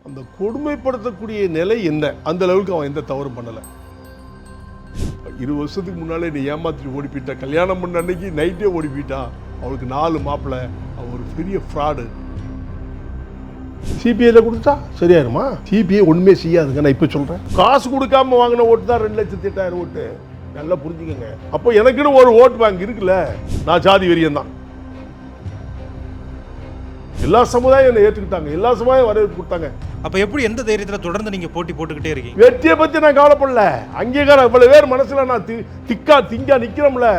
அந்த கொடுமைப்படுத்தக்கூடிய நிலை என்ன? அந்த லெவலுக்கு அவன் எந்த தவறும் பண்ணலை. 20 வருஷத்துக்கு முன்னாலே நீ ஏமாத்திட்டு ஓடி போயிட்டா, கல்யாணம் பண்ண அன்னைக்கு நைட்டே ஓடி போயிட்டா, அவளுக்கு 4 மாப்பிள்ளை, அவன் ஒரு பெரிய ஃப்ராடு. சிபிஐல கொடுத்தா சரியாயிருமா? சிபிஐ ஒண்ணுமே செய்யாதுங்க. நான் இப்ப சொல்றேன், காசு கொடுக்காம வாங்கின ஓட்டு தான் 2,08,000 ஓட்டு. நல்லா புரிஞ்சுக்கங்க. அப்போ எனக்குன்னு ஒரு ஓட்டு பேங்க் இருக்குல்ல. நான் ஜாதி வெறியன் தான். எல்லா சமுதாயம் என்னை ஏற்றுக்கிட்டாங்க, எல்லா சமுதாயம் வரவேற்பு கொடுத்தாங்க. அப்ப எப்படி எந்த தைரியத்தில் தொடர்ந்து நீங்க போட்டி போட்டுக்கிட்டே இருக்கீங்க? வெற்றியை பத்தி நான் கவலைப்படல. அங்கீகாரம் இவ்வளவு பேர் மனசுல நான் திங்கா நிக்கிறோம்ல,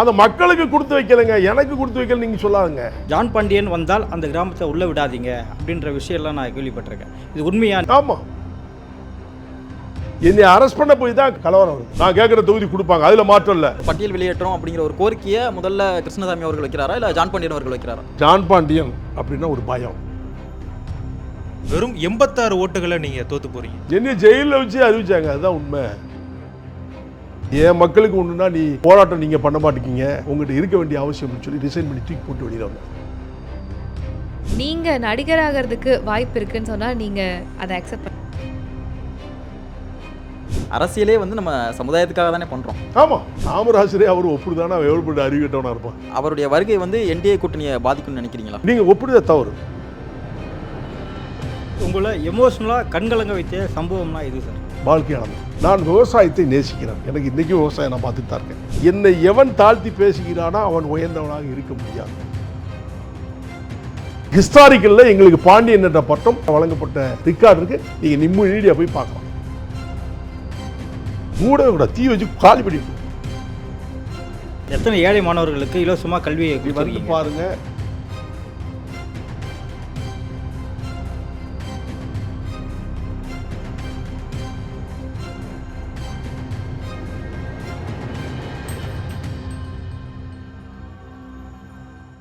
அந்த மக்களுக்கு கொடுத்து வைக்கலங்க, எனக்கு கொடுத்து வைக்கல நீங்க சொல்லாதுங்க. ஜான் பாண்டியன் வந்தால் அந்த கிராமத்தை உள்ள விடாதீங்க அப்படின்ற விஷயம்லாம் நான் கேள்விப்பட்டிருக்கேன். இது உண்மையா? ஆமா, என்னை அரெஸ்ட் பண்ண போய் தான் கலவரம் வருது. நான் கேட்குற தொகுதி கொடுப்பாங்க, அதுல மாற்றம் இல்லை. பட்டியல் வெளியேற்றோம் அப்படிங்கிற ஒரு கோரிக்கையை முதல்ல கிருஷ்ணசாமி அவர்கள் வைக்கிறாரா இல்லை ஜான் பாண்டியன் அவர்கள் வைக்கிறாரா? ஜான் பாண்டியன் அப்படின்னா ஒரு பயம். வெறும் 86 ஓட்டுகளை நீங்க தோத்து போறீங்க. என்ன ஜெயிலில் வச்சு அறிவிச்சாங்க, அதுதான் உண்மை. என் மக்களுக்கு ஒண்ணுன்னா நீ போராட்டம் நீங்க பண்ண மாட்டேங்க, உங்ககிட்ட இருக்க வேண்டிய அவசியம் சொல்லி ரிசைன் பண்ணி தூக்கி போட்டு வெளியில வந்தேன். நீங்க நடிகராகிறதுக்கு வாய்ப்பு இருக்குன்னு சொன்னா நீங்க அதை அக்செப்ட் பண்ண? அரசியலே வந்து நம்ம சமுதாயத்துக்காக தானே பண்றோம். ஆமா, காமராஜரே அவர் ஒப்புடுதானா எவ்வளவு அறிவிட்டவனா இருப்பான். அவருடைய வருகை வந்து என்டிஏ கூட்டணியை பாதிக்கும்னு நினைக்கிறீங்களா? நீங்க ஒப்புடுத தவறு. உங்களை எமோஷனலாக கண்கலங்க வைத்த சம்பவம்னா இது சார்? வாழ்க்கையானது. நான் விவசாயத்தை நேசிக்கிறேன். எனக்கு இன்னைக்கு விவசாயம் நான் பார்த்துட்டு தான் இருக்கேன். என்னை எவன் தாழ்த்தி பேசுகிறானோ அவன் உயர்ந்தவனாக இருக்க முடியாது. ஹிஸ்டாரிக்கல்ல எங்களுக்கு பாண்டியன் என்ற பட்டம் வழங்கப்பட்ட ரெக்கார்டு இருக்கு. நீங்க நிம்மதியா போய் பார்க்கலாம். மூடவே கூட தீ வச்சு காலி பண்ணிட்டு எத்தனை ஏழை மாணவர்களுக்கு இலவசமாக கல்வியை வந்து பாருங்க.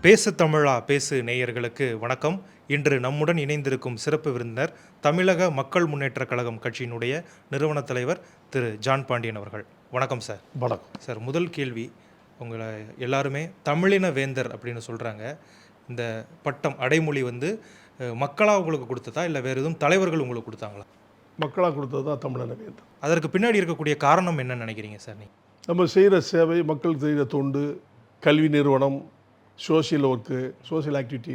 பேசு தமிழா பேசு நேயர்களுக்கு வணக்கம். இன்று நம்முடன் இணைந்திருக்கும் சிறப்பு விருந்தினர் தமிழக மக்கள் முன்னேற்ற கழகம் கட்சியினுடைய நிறுவன தலைவர் திரு ஜான் பாண்டியன் அவர்கள். வணக்கம் சார். வணக்கம் சார். முதல் கேள்வி, உங்களை எல்லாருமே தமிழின வேந்தர் அப்படின்னு சொல்கிறாங்க. இந்த பட்டம் அடைமொழி வந்து மக்களாக உங்களுக்கு கொடுத்ததா இல்லை வேறு எதுவும் தலைவர்கள் உங்களுக்கு கொடுத்தாங்களா? மக்களாக கொடுத்தது தான் தமிழின வேந்தர். அதற்கு பின்னாடி இருக்கக்கூடிய காரணம் என்னன்னு நினைக்கிறீங்க சார்? நீங்கள் நம்ம செய்கிற சேவை, மக்களுக்கு செய்கிற தொண்டு, கல்வி நிறுவனம், சோசியல் ஒர்க்கு, சோசியல் ஆக்டிவிட்டி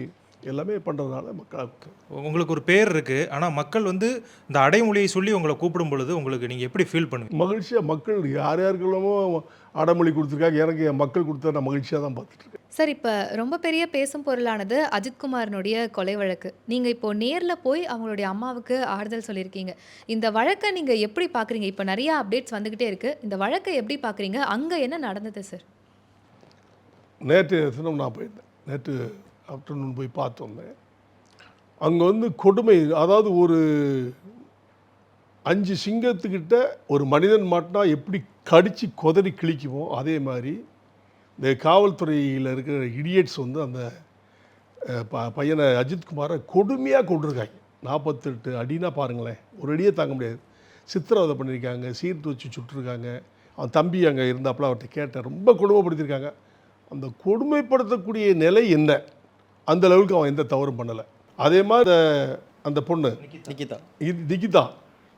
எல்லாமே பண்ணுறதுனால மக்களுக்கு. உங்களுக்கு ஒரு பேர் இருக்குது, ஆனால் மக்கள் வந்து இந்த அடைமொழியை சொல்லி உங்களை கூப்பிடும் பொழுது உங்களுக்கு நீங்கள் எப்படி ஃபீல் பண்ணுவீங்க? மகிழ்ச்சியாக மக்கள் யார் யாருக்கெல்லாமோ அடைமொழி கொடுத்துருக்காங்க, எனக்கு என் மக்கள் கொடுத்தா நான் மகிழ்ச்சியாக தான் பார்த்துட்ருக்கேன். சார், இப்போ ரொம்ப பெரிய பேசும் பொருளானது அஜித்குமாரனுடைய கொலை வழக்கு. நீங்கள் இப்போ நேரில் போய் அவங்களுடைய அம்மாவுக்கு ஆறுதல் சொல்லியிருக்கீங்க. இந்த வழக்கை நீங்கள் எப்படி பார்க்குறீங்க? இப்போ நிறையா அப்டேட்ஸ் வந்துக்கிட்டே இருக்குது. இந்த வழக்கை எப்படி பார்க்குறீங்க? அங்கே என்ன நடந்தது சார்? நேற்று தினம் நான் போயிருந்தேன். நேற்று ஆஃப்டர்நூன் போய் பார்த்து வந்தேன். அங்கே வந்து கொடுமை, அதாவது ஒரு 5 சிங்கத்துக்கிட்ட ஒரு மனிதன் மாட்டினா எப்படி கடித்து கொதறி கிழிக்குமோ அதே மாதிரி இந்த காவல்துறையில் இருக்கிற இடியட்ஸ் வந்து அந்த பையனை அஜித்குமாரை கொடுமையாக கொண்டிருக்காங்க. 48 அடினா பாருங்களேன், ஒரு அடியே தாங்க முடியாது. சித்திரவதை பண்ணியிருக்காங்க, சீர்த்து வச்சு சுட்டுருக்காங்க. அவன் தம்பி அங்கே இருந்தாப்புல அவர்கிட்ட கேட்டேன், ரொம்ப கொடுமைப்படுத்தியிருக்காங்க. அந்த கொடுமைப்படுத்தக்கூடிய நிலை என்ன? அந்த லெவலுக்கு அவன் எந்த தவறும் பண்ணலை. அதே மாதிரி அந்த பொண்ணு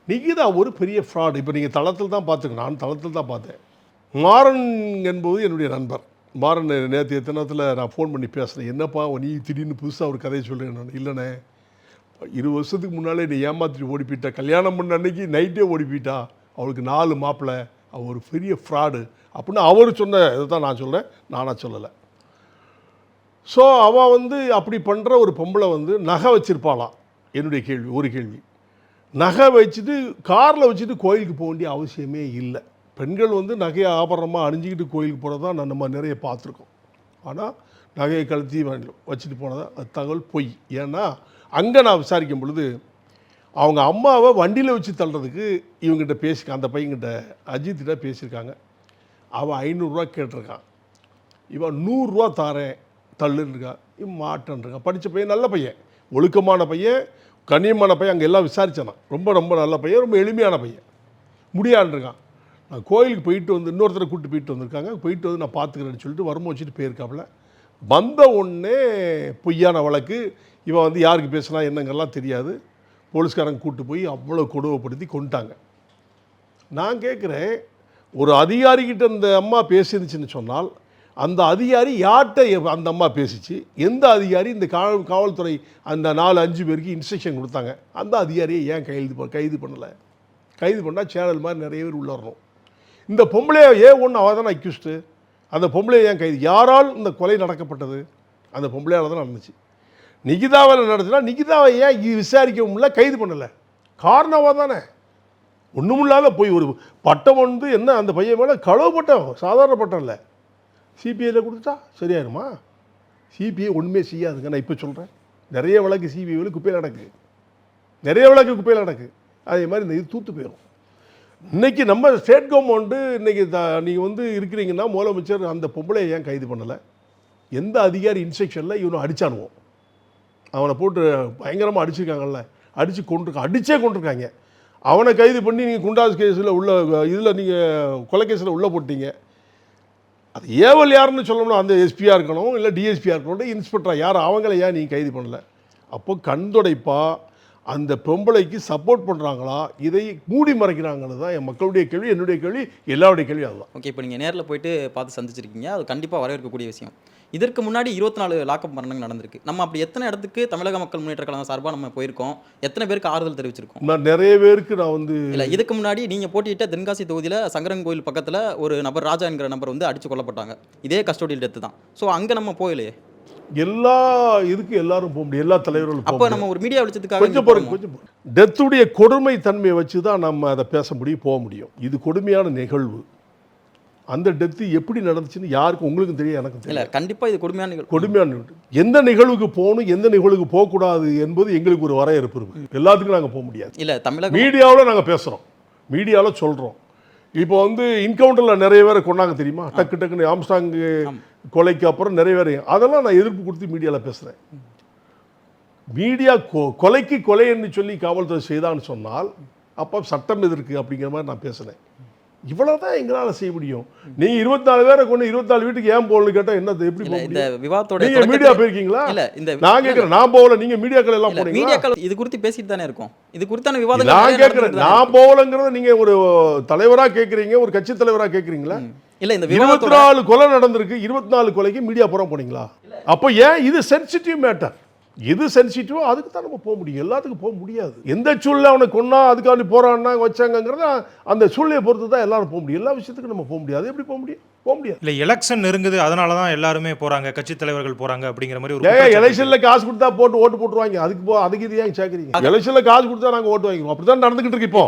நிகிதா ஒரு பெரிய ஃப்ராடு. இப்போ நீங்கள் தளத்தில் தான் பார்த்துக்கணும், நான் தளத்தில் தான் பார்த்தேன். மாறன் என்பது என்னுடைய நண்பர். மாறன் நேற்று தினத்தில் நான் ஃபோன் பண்ணி பேசுகிறேன், என்னப்பா நீ திடீர்னு புதுசாக ஒரு கதையை சொல்கிறேன். நான் இல்லைண்ணே, 20 வருஷத்துக்கு முன்னாலே நீ ஏமாத்திட்டு ஓடி போயிட்டா, கல்யாணம் பண்ண அன்னைக்கு நைட்டே ஓடி போயிட்டா, அவளுக்கு 4 மாப்பிள்ளை, அவள் ஒரு பெரிய ஃப்ராடு அப்படின்னு அவர் சொன்ன இதை தான் நான் சொல்கிறேன், நானாக சொல்லலை. ஸோ அவள் வந்து அப்படி பண்ணுற ஒரு பொம்பளை வந்து நகை வச்சுருப்பாளாம். என்னுடைய கேள்வி, ஒரு கேள்வி, நகை வச்சுட்டு காரில் வச்சுட்டு கோயிலுக்கு போக வேண்டிய அவசியமே இல்லை. பெண்கள் வந்து நகையை ஆபரணமாக அணிஞ்சிக்கிட்டு கோயிலுக்கு போகிறது தான் நம்ம நிறைய பார்த்துருக்கோம். ஆனால் நகையை கழுத்தி வச்சுட்டு போனதா அது தகவல் பொய். ஏன்னா அங்கே நான் விசாரிக்கும் பொழுது அவங்க அம்மாவை வண்டியில் வச்சு தள்ளுறதுக்கு இவங்ககிட்ட பேசியிருக்கான், அந்த பையன்கிட்ட அஜித்திட்ட பேசியிருக்காங்க. அவன் 500 கேட்டிருக்கான், இவன் 100 தாரேன் தள்ளுன்னு இருக்கான். இவன் மாட்டேன் இருக்கான். படித்த பையன், நல்ல பையன், ஒழுக்கமான பையன், கண்ணியமான பையன். அங்கே எல்லாம் விசாரித்தானா, ரொம்ப ரொம்ப நல்ல பையன், ரொம்ப எளிமையான பையன். முடியான்னு இருக்கான். நான் கோயிலுக்கு போயிட்டு வந்து இன்னொருத்தரை கூப்பிட்டு போயிட்டு வந்திருக்காங்க, போயிட்டு வந்து நான் பார்த்துக்கிறேன்னு சொல்லிட்டு வரும்போது வச்சுட்டு போயிருக்காப்புல. வந்த உடனே பொய்யான வழக்கு, இவன் வந்து யாருக்கு பேசினா என்னங்கெல்லாம் தெரியாது, போலீஸ்காரங்க கூட்டு போய் அவ்வளோ கொடுமைப்படுத்தி கொண்டுட்டாங்க. நான் கேட்குறேன், ஒரு அதிகாரிகிட்ட அந்த அம்மா பேசியிருந்துச்சுன்னு சொன்னால் அந்த அதிகாரி யார்கிட்ட அந்த அம்மா பேசிச்சு, எந்த அதிகாரி இந்த காவல்துறை அந்த 4-5 பேருக்கு இன்ஸ்ட்ரக்ஷன் கொடுத்தாங்க, அந்த அதிகாரியை ஏன் கைது பண்ணலை? கைது பண்ணால் சேனல் மாதிரி நிறைய பேர் உள்ள வரணும். இந்த பொம்பளையை ஒன்று அவள் தானே அக்யூஸ்டு, அந்த பொம்பளையை ஏன் கைது? யாரால் இந்த கொலை நடக்கப்பட்டது? அந்த பொம்பளையால் தான் நடந்துச்சு. நிகிதாவில் நடந்துச்சுன்னா நிகிதாவை ஏன் விசாரிக்க முடியல, கைது பண்ணலை? காரணமாக தானே. ஒன்றுமில்லாத போய் ஒரு பட்டம் வந்து என்ன அந்த பையன் மேலே களவு பட்டம், சாதாரண பட்டம் இல்லை, சிபிஐயில் கொடுத்துட்டா சரியாயிருமா? சிபிஐ ஒன்றுமே செய்யாதுங்க. நான் இப்போ சொல்கிறேன், நிறைய வழக்கு சிபிஐவில் குப்பையில் நடக்கு, நிறைய வழக்கு குப்பையில் நடக்கு. அதே மாதிரி இந்த இது தூத்து போயிடும். இன்றைக்கி நம்ம ஸ்டேட் கவர்மெண்ட்டு இன்றைக்கி நீங்கள் வந்து இருக்கிறீங்கன்னா முதலமைச்சர் அந்த பொம்பளையை ஏன் கைது பண்ணலை? எந்த அதிகாரி இன்ஸ்ட்ரக்ஷனில் இவனை அடித்தானுவோம், அவனை போட்டு பயங்கரமாக அடிச்சிருக்காங்கல்ல, அடிச்சே கொண்டிருக்காங்க. அவனை கைது பண்ணி நீங்கள் குண்டாஸ் கேஸில் உள்ள இதில் நீங்கள் கொலை கேஸில் உள்ளே போட்டீங்க. அது ஏவல் யாருன்னு சொல்லணும், அந்த எஸ்பியாக இருக்கணும், இல்லை டிஎஸ்பியாக இருக்கணும், இன்ஸ்பெக்டராக யார், அவங்கள ஏன் நீங்கள் கைது பண்ணலை? அப்போ கண்துடைப்பா அந்த பொம்பளைக்கு சப்போர்ட் பண்ணுறாங்களா, இதை மூடி மறைக்கிறாங்கன்னு தான் என் மக்களுடைய கேள்வி, என்னுடைய கேள்வி, எல்லாருடைய கேள்வி அதுதான். ஓகே, இப்போ நீங்கள் நேரில் போயிட்டு பார்த்து சந்திச்சிருக்கீங்க, அது கண்டிப்பாக வரவேற்கக்கூடிய விஷயம். இதற்கு முன்னாடி 24 லாக்அப் மரணங்கள் நடந்திருக்கு. நம்ம அப்படி எத்தனை இடத்துக்கு தமிழக மக்கள் முன்னேற்ற கழகம் சார்பாக நம்ம போயிருக்கோம், எத்தனை பேருக்கு ஆறுதல் தெரிவிச்சிருக்கோம்? நான் நிறைய பேருக்கு நான் வந்து இல்லை, இதுக்கு முன்னாடி நீங்கள் போட்டியிட்ட தென்காசி தொகுதியில் சங்கரன் கோயில் பக்கத்தில் ஒரு நபர் ராஜா என்கிற நபர் வந்து அடித்து கொல்லப்பட்டாங்க. இதே கஸ்டோடியல் டெத்து தான். ஸோ அங்கே நம்ம போகலையே. எல்லா இதுக்கு எல்லாரும் போக முடியும், எல்லா தலைவர்களும். அப்போ நம்ம ஒரு மீடியா வெளிச்சத்துக்காக கொஞ்சம் போகிறோம். டெத்துடைய கொடுமை தன்மையை வச்சு தான் நம்ம அதை பேச முடியும், போக முடியும். இது கொடுமையான நிகழ்வு. அந்த டெத்து எப்படி நடந்துச்சுன்னு யாருக்கும் உங்களுக்கும் தெரியும், எனக்கும் தெரியல. கண்டிப்பாக இது கொடுமையான எந்த நிகழ்வுக்கு போகணும், எந்த நிகழ்வுக்கு போகக்கூடாது என்பது எங்களுக்கு ஒரு வரையறுப்பு இருக்குது. எல்லாத்துக்கும் நாங்கள் போக முடியாது. இல்லை, தமிழக மீடியாவில் நாங்கள் பேசுகிறோம், மீடியாவில் சொல்கிறோம். இப்போ வந்து இன்கவுண்டரில் நிறைய பேரை கொண்டாங்க தெரியுமா, டக்குன்னு ஆம்ஸ்டாங் கொலைக்கு அப்புறம் நிறைய பேர், அதெல்லாம் நான் எதிர்ப்பு கொடுத்து மீடியாவில் பேசுகிறேன். மீடியா கொலைக்கு கொலைன்னு சொல்லி காவல்துறை செய்தான்னு சொன்னால் அப்போ சட்டம் எதிர்க்கு அப்படிங்கிற மாதிரி நான் பேசுகிறேன். இவ்வளோ தான் எங்களால் செய்ய முடியும். நீங்கள் 24 பேரை கொண்டு 24 வீட்டுக்கு ஏன் போகலன்னு கேட்டால் என்ன எப்படி போக இந்த முடியும்? விவாதத்தோட நீங்கள் மீடியா போயிருக்கீங்களா? இல்லை, இந்த நான் கேட்குறேன், நான் போகல, நீங்கள் மீடியாக்கள் எல்லாம் போனீங்க. மீடியாக்கள் இது குறித்து பேசிட்டு தானே இருக்கோம், இது குறித்தான விவாதம். நான் கேட்குறேன், நான் போகலங்கிறத நீங்கள் ஒரு தலைவராக கேட்குறீங்க, ஒரு கட்சி தலைவராக கேட்குறீங்களா? இல்லை, இந்த 24 கொலை நடந்திருக்கு, 24 கொலைக்கு மீடியா புறம் போனீங்களா? அப்போ ஏன் இது சென்சிட்டிவ் மேட்டர், எது சென்சிட்டிவோ அதுக்கு தான் நம்ம போக முடியும், எல்லாத்துக்கும் போக முடியாது. எந்த சூழ்நிலை அவனை கொன்னா அதுக்காண்டி போறான்னா வச்சாங்கிறத அந்த சூழ்நிலையை பொறுத்து தான் எல்லாரும் போக முடியும். எல்லா விஷயத்துக்கும் நம்ம போக முடியாது. எப்படி போக முடியும்? போக முடியாது. இல்லை, எலெக்ஷன் நெருங்குது, அதனால தான் எல்லாருமே போகிறாங்க, கட்சி தலைவர்கள் போகிறாங்க அப்படிங்கிற மாதிரி ஒரு எலெக்ஷனில் காசு கொடுத்தா போட்டு ஓட்டு போட்டுருவாங்க. அதுக்கு இது ஏன் சேர்க்குறீங்க? எலெக்ஷனில் காசு கொடுத்தா நாங்கள் ஓட்டு வாங்கிடுவோம். அப்படி தான் நடந்துகிட்டு இருக்கு. இப்போ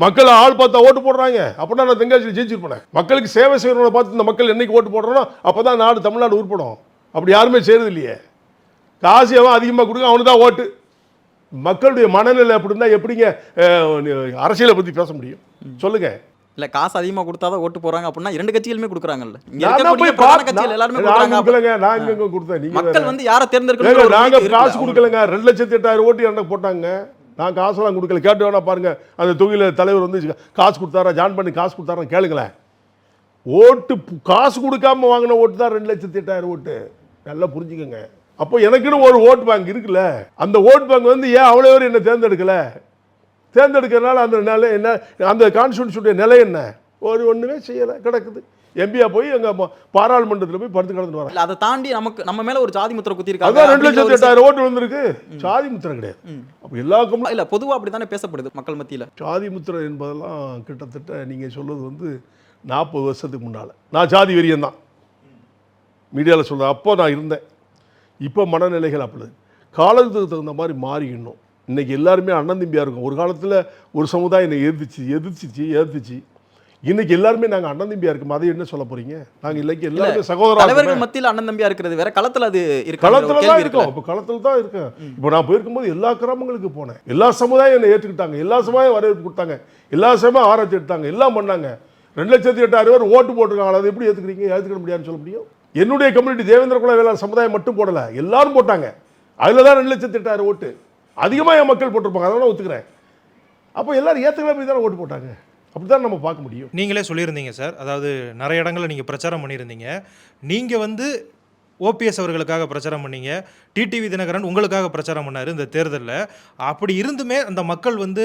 மக்கள் ஆள் பார்த்தா ஓட்டு போடுறாங்க. அப்படின்னா நான் தென்காசியில் ஜெயிச்சிருப்பேன். மக்களுக்கு சேவை செய்யறவங்களை பார்த்து இந்த மக்கள் என்னைக்கு ஓட்டு போடுறோன்னா அப்போ தான் நாடு தமிழ்நாடு உருப்படும். அப்படி யாருமே செய்யறது இல்லையே. காசு அவன் அதிகமாக கொடுங்க, அவனு தான் ஓட்டு. மக்களுடைய மனநிலை அப்படின்னா எப்படிங்க அரசியலை பற்றி பேச முடியும் சொல்லுங்க? இல்லை, காசு அதிகமாக கொடுத்தாதான் ஓட்டு போகிறாங்க அப்படின்னா 2 கட்சிகளுமே கொடுக்குறாங்கல்ல. மக்கள் வந்து யாரை தேர்ந்தெடுக்கிறாங்க? நாங்கள் காசு கொடுக்கலங்க. 2,08,000 ஓட்டு எனக்கு போட்டாங்க. நான் காசெல்லாம் கொடுக்கல. கேட்டு வேணா பாருங்க, அந்த தொகுதியில் தலைவர் வந்து காசு கொடுத்தாரா, ஜான் பண்ணி காசு கொடுத்தாரான்னு கேளுங்களேன். ஓட்டு காசு கொடுக்காம வாங்கின ஓட்டு தான் 2,08,000 ஓட்டு. நல்லா புரிஞ்சுக்கோங்க. அப்போ எனக்குன்னு ஒரு ஓட் பேங்க் இருக்குல்ல, அந்த ஓட் பேங்க் வந்து ஏன் அவ்வளோ பேர் என்ன தேர்ந்தெடுக்கல? தேர்ந்தெடுக்கிறதுனால அந்த நிலை என்ன, அந்த கான்ஸ்டியூஷனுடைய நிலை என்ன? ஒன்றுமே செய்யலை, கிடக்குது. எம்பியா போய் எங்கள் பாராளுமன்றத்தில் போய் படுத்து கிடந்துட்டு வராங்க. அதை தாண்டி நம்ம மேலே ஒரு ஜாதி முத்திரை குத்திருக்காங்க. அதான் 2,08,000 ஓட்டு வந்திருக்கு. ஜாதி முத்திரை கிடையாது. அப்போ எல்லா இல்லை, பொதுவாக அப்படி தானே பேசப்படுது மக்கள் மத்தியில். ஜாதி முத்திரை என்பதெல்லாம் கிட்டத்தட்ட நீங்கள் சொல்வது வந்து 40 வருஷத்துக்கு முன்னால். நான் ஜாதி வெறியன் தான் மீடியாவில் சொல்கிறேன். அப்போ நான் இருந்தேன். இப்போ மனநிலைகள் அப்படி காலத்துக்கு தகுந்த மாதிரி மாறிக்கணும். இன்றைக்கி எல்லாருமே அண்ணன் தம்பியாக இருக்கும். ஒரு காலத்தில் ஒரு சமுதாயம் என்னை எதிர்த்துச்சு. இன்றைக்கி எல்லாருமே நாங்கள் அண்ணன் தம்பியாக இருக்கோம். அதை என்ன சொல்ல போகிறீங்க? நாங்கள் இல்லைக்கு எல்லாருமே சகோதரர்கள். தலைவர்கள் மத்தியில் அண்ணன் தம்பியாக இருக்கிறது வேற, களத்தில் அது இருக்கு. களத்தில் தான் இருக்கும். இப்போ களத்தில் தான் இருக்கேன். இப்போ நான் போயிருக்கும்போது எல்லா கிராமங்களுக்கு போனேன். எல்லா சமுதாயம் என்னை ஏற்றுக்கிட்டாங்க. எல்லா சமுதாயம் வரவேற்பு கொடுத்தாங்க. எல்லா சமயம் ஆராய்ச்சி எடுத்தாங்க. எல்லாம் பண்ணாங்க. 2,08,000 பேர் ஓட்டு போட்டிருக்காங்க. அதை எப்படி ஏற்றுக்க முடியாதுன்னு சொல்ல முடியும்? என்னுடைய கம்யூனிட்டி தேவேந்திர குல வேளாண் சமுதாயம் மட்டும் போடலை, எல்லாரும் போட்டாங்க. அதில் தான் 2,08,000 ஓட்டு அதிகமாக என் மக்கள் போட்டிருப்பாங்க. அதெல்லாம் ஒத்துக்கிறேன். அப்போ எல்லாரும் ஏற்றுக்கலாம் போய் தானே ஓட்டு போட்டாங்க. அப்படி தான் நம்ம பார்க்க முடியும். நீங்களே சொல்லியிருந்தீங்க சார், அதாவது நிறைய இடங்களில் நீங்கள் பிரச்சாரம் பண்ணியிருந்தீங்க. நீங்கள் வந்து ஓபிஎஸ் அவர்களுக்காக பிரச்சாரம் பண்ணீங்க, டிடிவி தினகரன் உங்களுக்காக பிரச்சாரம் பண்ணார் இந்த தேர்தலில். அப்படி இருந்துமே அந்த மக்கள் வந்து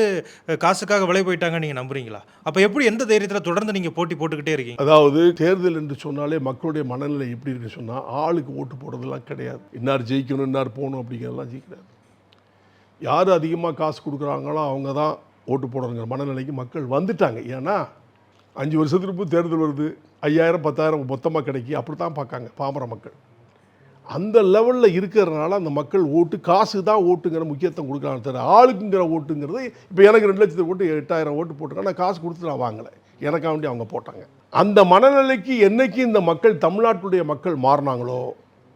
காசுக்காக விலை போயிட்டாங்கன்னு நீங்கள் நம்புறீங்களா? அப்போ எப்படி எந்த தைரியத்தில் தொடர்ந்து நீங்கள் போட்டி போட்டுக்கிட்டே இருக்கீங்க? அதாவது தேர்தல் என்று சொன்னாலே மக்களுடைய மனநிலை எப்படி இருக்குன்னு சொன்னால், ஆளுக்கு ஓட்டு போடுறதெல்லாம் கிடையாது. இன்னார் ஜெயிக்கணும், இன்னார் போகணும் அப்படிங்கிறதெல்லாம் ஜெயிக்கிறாரு. யார் அதிகமாக காசு கொடுக்குறாங்களோ அவங்க தான் ஓட்டு போடுறங்கிற மனநிலைக்கு மக்கள் வந்துட்டாங்க. ஏன்னா 5 வருஷத்துக்கு தேர்தல் வருது, 5000 10,000 மொத்தமாக கிடைக்கி அப்படி தான் பார்க்காங்க பாமர மக்கள். அந்த லெவலில் இருக்கிறதுனால அந்த மக்கள் ஓட்டு காசு தான் ஓட்டுங்கிற முக்கியத்துவம் கொடுக்குறாங்க தவிர ஆளுக்குங்கிற ஓட்டுங்கிறது இப்போ எனக்கு 2 லட்சத்துக்கு ஓட்டு 8000 ஓட்டு போட்டிருக்காங்க. நான் காசு கொடுத்து நான் வாங்கலை, எனக்காக வேண்டி அவங்க போட்டாங்க. அந்த மனநிலைக்கு என்னைக்கு இந்த மக்கள் தமிழ்நாட்டுடைய மக்கள் மாறினாங்களோ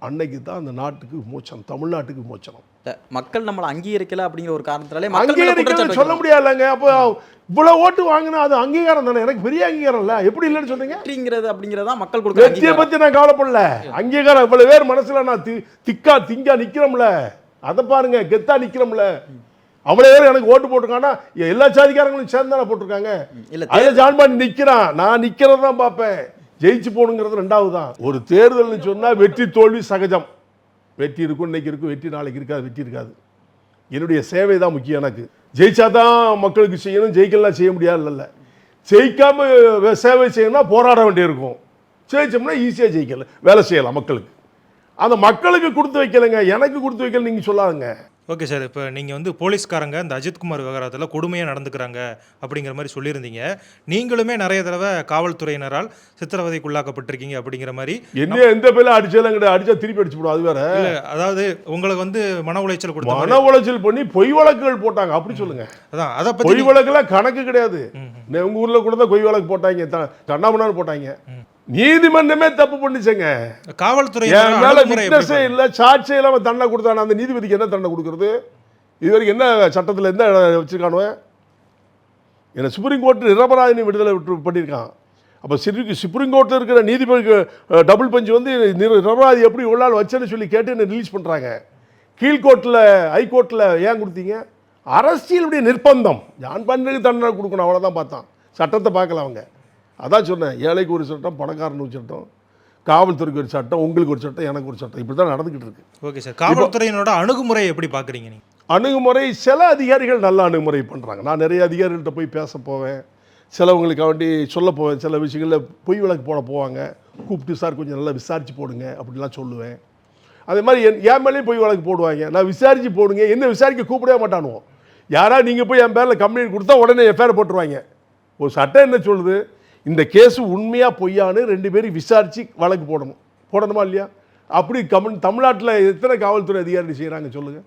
அன்னைக்கு தான் அந்த நாட்டுக்கு விமோச்சனம், தமிழ்நாட்டுக்கு விமோச்சனம். மக்கள் நம்மளை அங்கீகரிக்கல அப்படிங்கிற ஒரு காரணத்தினாலே மக்கள் மேல அங்கீகரிக்கிறது குற்றச்சாட்டு சொல்ல முடியாதுங்க. அப்போ இவ்வளவு ஓட்டு வாங்கினா அது அங்கீகாரம் தானே, எனக்கு பெரிய அங்கீகாரம் இல்லை. எப்படி இல்லைன்னு சொன்னீங்க? வெற்றிங்கிறது அப்படிங்கிறதா மக்கள் கொடுக்குற வெற்றியை அங்கீகாரம். பற்றி நான் கவலைப்படல. அங்கீகாரம் இவ்வளவு பேர் மனசுல நான் திங்கா நிக்கிறோம்ல, அதை பாருங்க, கெத்தா நிக்கிறோம்ல. அவ்வளவு பேர் எனக்கு ஓட்டு போட்டிருக்காங்கன்னா எல்லா சாதிக்காரங்களும் சேர்ந்து தானே போட்டிருக்காங்க. இல்ல அதில் ஜான்பாண்டி நிக்கிறான், நான் நிக்கிறது தான் பார்ப்பேன். ஜெயிச்சு போகணுங்கிறது 2வது தான். ஒரு தேர்தல்னு சொன்னா வெற்றி தோல்வி சகஜம். வெற்றி இருக்கும், இன்னைக்கு இருக்கும், வெற்றி நாளைக்கு இருக்காது, வெற்றி இருக்காது. என்னுடைய சேவை தான் முக்கியம். எனக்கு ஜெயிச்சா தான் மக்களுக்கு செய்யணும், ஜெயிக்கலாம் செய்ய முடியாது இல்லை. ஜெயிக்காம சேவை செய்யணும்னா போராட வேண்டியிருக்கும். ஜெயிச்சோம்னா ஈஸியாக ஜெயிக்கல, வேலை செய்யலாம் மக்களுக்கு. அந்த மக்களுக்கு கொடுத்து வைக்கலைங்க, எனக்கு கொடுத்து வைக்கல நீங்கள் சொல்லாதுங்க. ஓகே சார், இப்போ நீங்கள் வந்து போலீஸ்காரங்க இந்த அஜித்குமார் விவகாரத்தில் கொடுமையாக நடந்துக்கிறாங்க அப்படிங்கிற மாதிரி சொல்லியிருந்தீங்க. நீங்களுமே நிறைய தடவை காவல்துறையினரால் சித்திரவதைக்குள்ளாக்கப்பட்டிருக்கீங்க அப்படிங்கிற மாதிரி. என்ன எந்த பேர்ல அடிச்சாலும் கிடையாது, அடிச்சா திருப்பி அடிச்சு போடும், அது வேற. அதாவது உங்களுக்கு வந்து மன உளைச்சல் கொடுத்த மன உளைச்சல் பண்ணி பொய் வழக்குகள் போட்டாங்க, அப்படி சொல்லுங்க. அதான் அதை பொய் பற்றி வழக்குலாம் கணக்கு கிடையாது. உங்க ஊர்ல கூட தான் பொய் வழக்கு போட்டாங்க, கண்ணாமண்ணான்னு போட்டாங்க. நீதிமன்றமே தப்பு பண்ணிச்சங்க. காவல்துறை இல்ல சாட்சி இல்லாம தண்டனை கொடுத்தான அந்த நீதிபதிக்கு என்ன தண்டனை கொடுக்கறது? இது வரைக்கும் என்ன சட்டத்தில் எந்த வச்சிருக்கானோ? என்ன சுப்ரீம் கோர்ட் நிரபராதினி விடுதலை பண்ணியிருக்கான். அப்போ சுப்ரீம் கோர்ட்டில் இருக்கிற நீதிபதி டபுள் பெஞ்ச் வந்து நிரபராதி எப்படி ஒரு நாள் வச்சேன்னு சொல்லி கேட்டு என்ன ரிலீஸ் பண்ணுறாங்க. கீழ்கோர்ட்டில் ஹைகோர்ட்டில் ஏன் கொடுத்தீங்க? அரசியலுடைய நிர்பந்தம். ஜான்பாண்டிக்கு தண்டனை கொடுக்கணும், அவ்வளோதான் பார்த்தான். சட்டத்தை பார்க்கல அவங்க. அதான் சொன்னேன், ஏழைக்கு ஒரு சட்டம், பணக்காரனுக்கு ஒரு சட்டம், காவல்துறைக்கு ஒரு சட்டம், உங்களுக்கு ஒரு சட்டம், எனக்கு ஒரு சட்டம், இப்படி தான் நடந்துக்கிட்டு இருக்கு. ஓகே சார், காவல்துறையினோட அணுகுமுறை எப்படி பார்க்குறீங்க நீங்கள்? அணுகுமுறை சில அதிகாரிகள் நல்ல அணுகுமுறை பண்ணுறாங்க. நான் நிறைய அதிகாரிகள்கிட்ட போய் பேச போவேன், சிலவங்களுக்கு வேண்டி சொல்ல போவேன். சில விஷயங்களில் பொய் வழக்கு போட போவாங்க, கூப்பிட்டு சார் கொஞ்சம் நல்லா விசாரித்து போடுங்க அப்படிலாம் சொல்லுவேன். அதே மாதிரி என் மேலேயும் பொய் வழக்கு போடுவாங்க, நான் விசாரித்து போடுங்க. என்ன விசாரிக்க கூப்பிடவே மாட்டானுவோம். யாராவது நீங்கள் போய் என் பேரில் கம்ப்ளைண்ட் கொடுத்தா உடனே எஃப்ஐஆர் போட்டுருவாங்க. ஒரு சட்டம் என்ன சொல்லுது? இந்த கேஸ் உண்மையாக பொய்யான்னு 2 பேரும் விசாரித்து வழக்கு போடணுமா இல்லையா? அப்படி தமிழ்நாட்டில் எத்தனை காவல்துறை அதிகாரி செய்கிறாங்க சொல்லுங்கள்?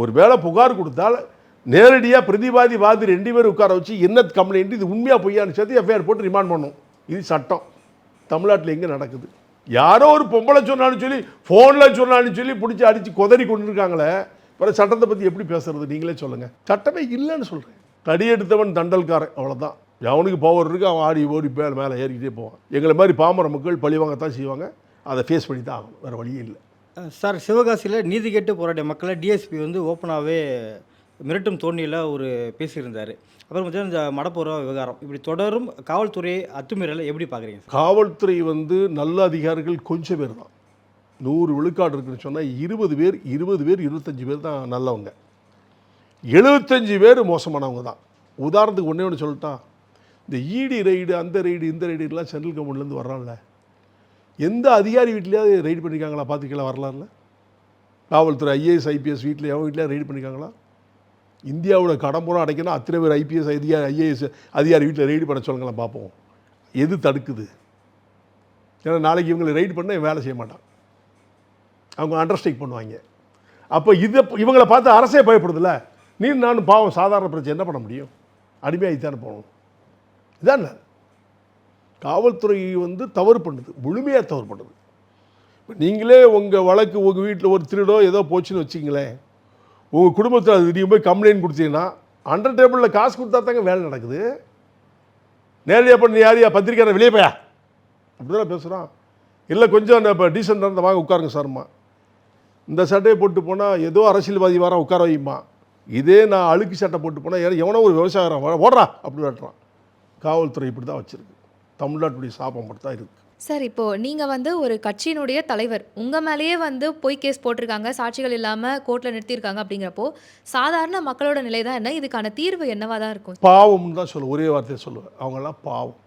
ஒரு வேளை புகார் கொடுத்தால் நேரடியாக பிரதிவாதி வாதி 2 பேரும் உட்கார வச்சு என்ன கம்ப்ளைண்ட், இது உண்மையாக பொய்யான்னு சேர்த்து எஃப்ஐஆர் போட்டு ரிமாண்ட் பண்ணணும். இது சட்டம். தமிழ்நாட்டில் எங்கே நடக்குது? யாரோ ஒரு பொம்பளை சொன்னாலும் சொல்லி, ஃபோனில் சொன்னாலும் சொல்லி பிடிச்சி அடித்து கொதறி கொண்டு இருக்காங்களே. அப்புறம் சட்டத்தை பற்றி எப்படி பேசுறது? நீங்களே சொல்லுங்கள். சட்டமே இல்லைன்னு சொல்கிறேன். தடி எடுத்தவன் தண்டல்காரன், அவ்வளோதான். அவனுக்கு பவர் இருக்குது, அவன் ஆடி ஓடி மேலே ஏறிக்கிட்டே போவான். எங்களை மாதிரி பாமர மக்கள் பழிவாங்கத்தான் செய்வாங்க, அதை ஃபேஸ் பண்ணி தான் ஆகணும், வேறு வழியே இல்லை. சார், சிவகாசியில் நீதி கேட்டு போராடிய மக்களை டிஎஸ்பி வந்து ஓப்பனாகவே மிரட்டும் தோணியில் ஒரு பேசியிருந்தார். அப்புறம் பார்த்தீங்கன்னா இந்த மடப்புற விவகாரம் இப்படி தொடரும் காவல்துறை அத்துமீறலை எப்படி பார்க்குறீங்க? காவல்துறை வந்து நல்ல அதிகாரிகள் கொஞ்சம் பேர் தான். 100 விழுக்காடு இருக்குன்னு சொன்னால் 20 பேர் 25 பேர் தான் நல்லவங்க, 75 பேர் மோசமானவங்க தான். உதாரணத்துக்கு ஒன்று சொல்லிட்டா, இந்த இடி ரைடு, அந்த ரைடு, இந்த ரைடுலாம் சென்ட்ரல் கவர்மெண்ட்லேருந்து வர்றான்ல, எந்த அதிகாரி வீட்லையாவது ரைடு பண்ணியிருக்காங்களா? பார்த்துக்கலாம் வரலாறுல காவல்துறை ஐஏஎஸ் ஐபிஎஸ் வீட்டில் எவன் வீட்டில் ரைடு பண்ணியிருக்காங்களா? இந்தியாவோட கடம்புறம் அடைக்கணும், அத்தனை பேர் ஐபிஎஸ் ஐஏஎஸ் அதிகாரி வீட்டில் ரைடு பண்ண சொல்லுங்களா பார்ப்போம். எது தடுக்குது? ஏன்னா நாளைக்கு இவங்களை ரைடு பண்ண வேலை செய்ய மாட்டான், அவங்க அண்டர்ஸ்டேக் பண்ணுவாங்க. அப்போ இவங்களை பார்த்து அரசே பயப்படுதில்ல. நீ நானும் பாவம் சாதாரண பிரச்சனை என்ன பண்ண முடியும்? அடிமையாகித்தானே போகணும். இதான் காவல்துறை வந்து தவறு பண்ணுது, முழுமையாக தவறு பண்ணுது. இப்போ நீங்களே உங்கள் வழக்கு உங்கள் வீட்டில் ஒரு திருடோ ஏதோ போச்சுன்னு வச்சிங்களேன், உங்கள் குடும்பத்தில் அது நீங்கள் போய் கம்ப்ளைண்ட் கொடுத்தீங்கன்னா அண்டர் டேபிளில் காசு கொடுத்தா தாங்க வேலை நடக்குது. நேரடியாக பண்ணி யாரையா பத்திரிக்கை வெளியே போயா அப்படி தானே பேசுகிறான். இல்லை கொஞ்சம் இப்போ டீசெண்டாக இருந்த வாங்க உட்காருங்க சார்மா, இந்த சட்டையை போட்டு போனால் ஏதோ அரசியல்வாதி வரான் உட்கார வையுமா. இதே நான் அழுக்கு சட்டை போட்டு போனால் எவனோ ஒரு விவசாயம் ஓடுறா அப்படி வெட்டுறான். காவல்துறை இப்படி தான் வச்சுருக்கு. தமிழ்நாட்டுடைய சாபம் மட்டும் தான் இருக்குது. சார், இப்போ நீங்க வந்து ஒரு கட்சியினுடைய தலைவர். உங்க மேலேயே வந்து பொய் கேஸ் போட்டிருக்காங்க. சாட்சிகள் இல்லாம கோர்ட்ல நிறுத்தியிருக்காங்க அப்படிங்கிறப்போ, சாதாரண மக்களோட நிலை தான் என்ன? இதுக்கான தீர்வு என்னவா தான் இருக்கும்? பாவம்னு தான் சொல்லுவேன், ஒரே வார்த்தையை சொல்லுவேன். அவங்கெல்லாம் பாவம்.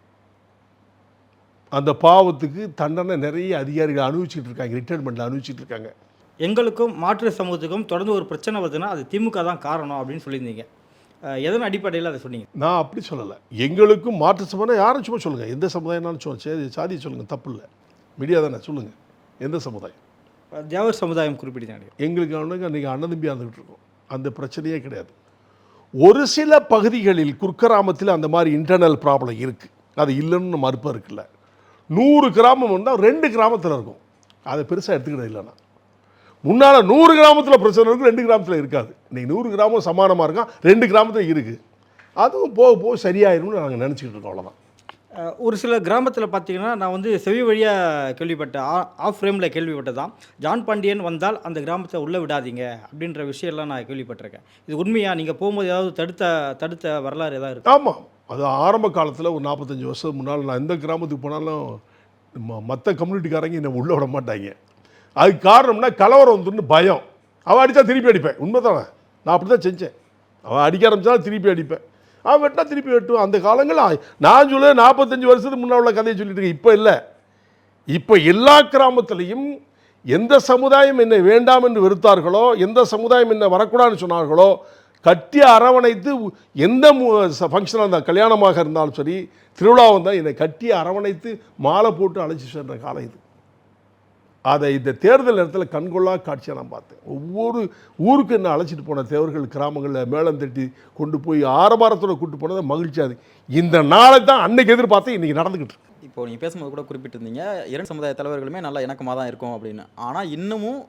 அந்த பாவத்துக்கு தண்டனை நிறைய அதிகாரிகள் அனுபவிச்சுட்டு இருக்காங்க, ரிட்டைர்மெண்ட்டில் அனுபவிச்சுட்டு இருக்காங்க. எங்களுக்கும் மாற்று சமூகத்துக்கும் தொடர்ந்து ஒரு பிரச்சனை வருதுன்னா அது திமுக தான் காரணம் அப்படின்னு சொல்லியிருந்தீங்க. எதன் அடிப்படையில் அதை சொன்னீங்க? நான் அப்படி சொல்லலை. எங்களுக்கும் மாற்று சமுதாயம் யாரும் சும்மா சொல்லுங்கள், எந்த சமுதாயம்னாலும் சொல்லுங்கள், சாதியை சொல்லுங்கள், தப்பு இல்லை. மீடியா தானே சொல்லுங்கள், எந்த சமுதாயம். தேவர் சமுதாயம் குறிப்பிட்டாங்க. எங்களுக்கு அவனுக்கு அன்றைக்கி அண்ணன் தம்பி இருந்துகிட்டு இருக்கோம், அந்த பிரச்சனையே கிடையாது. ஒரு சில பகுதிகளில் குர்கிராமத்தில் அந்த மாதிரி இன்டர்னல் ப்ராப்ளம் இருக்குது, அது இல்லைன்னு மறுப்பு இருக்குல்ல. 100 கிராமம் வந்தால் 2 கிராமத்தில் இருக்கும், அதை பெருசாக எடுத்துக்கிட்டது இல்லைண்ணா. முன்னால் 100 கிராமத்தில் பிரச்சனை இருக்குது, 2 கிராமத்தில் இருக்காது. இன்றைக்கி 100 கிராமம் சமானமாக இருக்கான், 2 கிராமத்தில் இருக்குது. அதுவும் போக போக சரியாயிரும்னு நாங்கள் நினச்சிக்கிட்டு இருக்கோம், அவ்வளோதான். ஒரு சில கிராமத்தில் பார்த்தீங்கன்னா நான் வந்து செவி வழியாக கேள்விப்பட்டேன், ஆஃப் ஃப்ரேமில் கேள்விப்பட்டதான், ஜான் பாண்டியன் வந்தால் அந்த கிராமத்தை உள்ளே விடாதீங்க அப்படின்ற விஷயம்லாம் நான் கேள்விப்பட்டிருக்கேன். இது உண்மையாக? நீங்கள் போகும்போது ஏதாவது தடுத்த வரலாறு ஏதாவது இருக்குது? ஆமாம், அது ஆரம்ப காலத்தில் ஒரு 45 வருஷம் முன்னால் நான் எந்த கிராமத்துக்கு போனாலும் மற்ற கம்யூனிட்டிக்காரங்க என்னை உள்ளே விட மாட்டாங்க. அதுக்கு காரணம்னா கலவரம் வந்துன்னு பயம். அவள் அடித்தா திருப்பி அடிப்பேன், உண்மைதானே, நான் அப்படி தான் செஞ்சேன். அவள் அடிக்க ஆரம்பித்தாலும் திருப்பி அடிப்பேன், அவன் வெட்டினா திருப்பி வெட்டுவோம். அந்த காலங்களில் நான் சொல்ல 45 வருஷத்துக்கு முன்னால் உள்ள கதையை சொல்லிட்டு இருக்கேன். இப்போ இல்லை, இப்போ எல்லா கிராமத்துலேயும் எந்த சமுதாயம் என்னை வேண்டாம் என்று வெறுத்தார்களோ, எந்த சமுதாயம் என்னை வரக்கூடாதுன்னு சொன்னார்களோ, கட்டி அரவணைத்து எந்த ஃபங்க்ஷனாக இருந்தால், கல்யாணமாக இருந்தாலும் சரி, திருவிழாவாக இருந்தால் என்னை கட்டி அரவணைத்து மாலை போட்டு அழைச்சி சென்ற காலம் இது. அதை இந்த தேர்தல் நேரத்தில் கண்கொள்ளா காட்சியாக நான் பார்த்தேன். ஒவ்வொரு ஊருக்கு என்ன அழைச்சிட்டு போன தேவர்கள் கிராமங்களில் மேளம் தட்டி கொண்டு போய் ஆரவாரத்தோடு கூப்பிட்டு போனதை மகிழ்ச்சியாது. இந்த நாளை தான் அன்னைக்கு எதிர்பார்த்து இன்றைக்கி நடந்துக்கிட்டு இருக்கு. இப்போ நீங்கள் பேசும்போது கூட குறிப்பிட்டிருந்தீங்க 2 சமுதாய தலைவர்களுமே நல்லா இணக்கமாக தான் இருக்கும் அப்படின்னு. ஆனால் இன்னமும்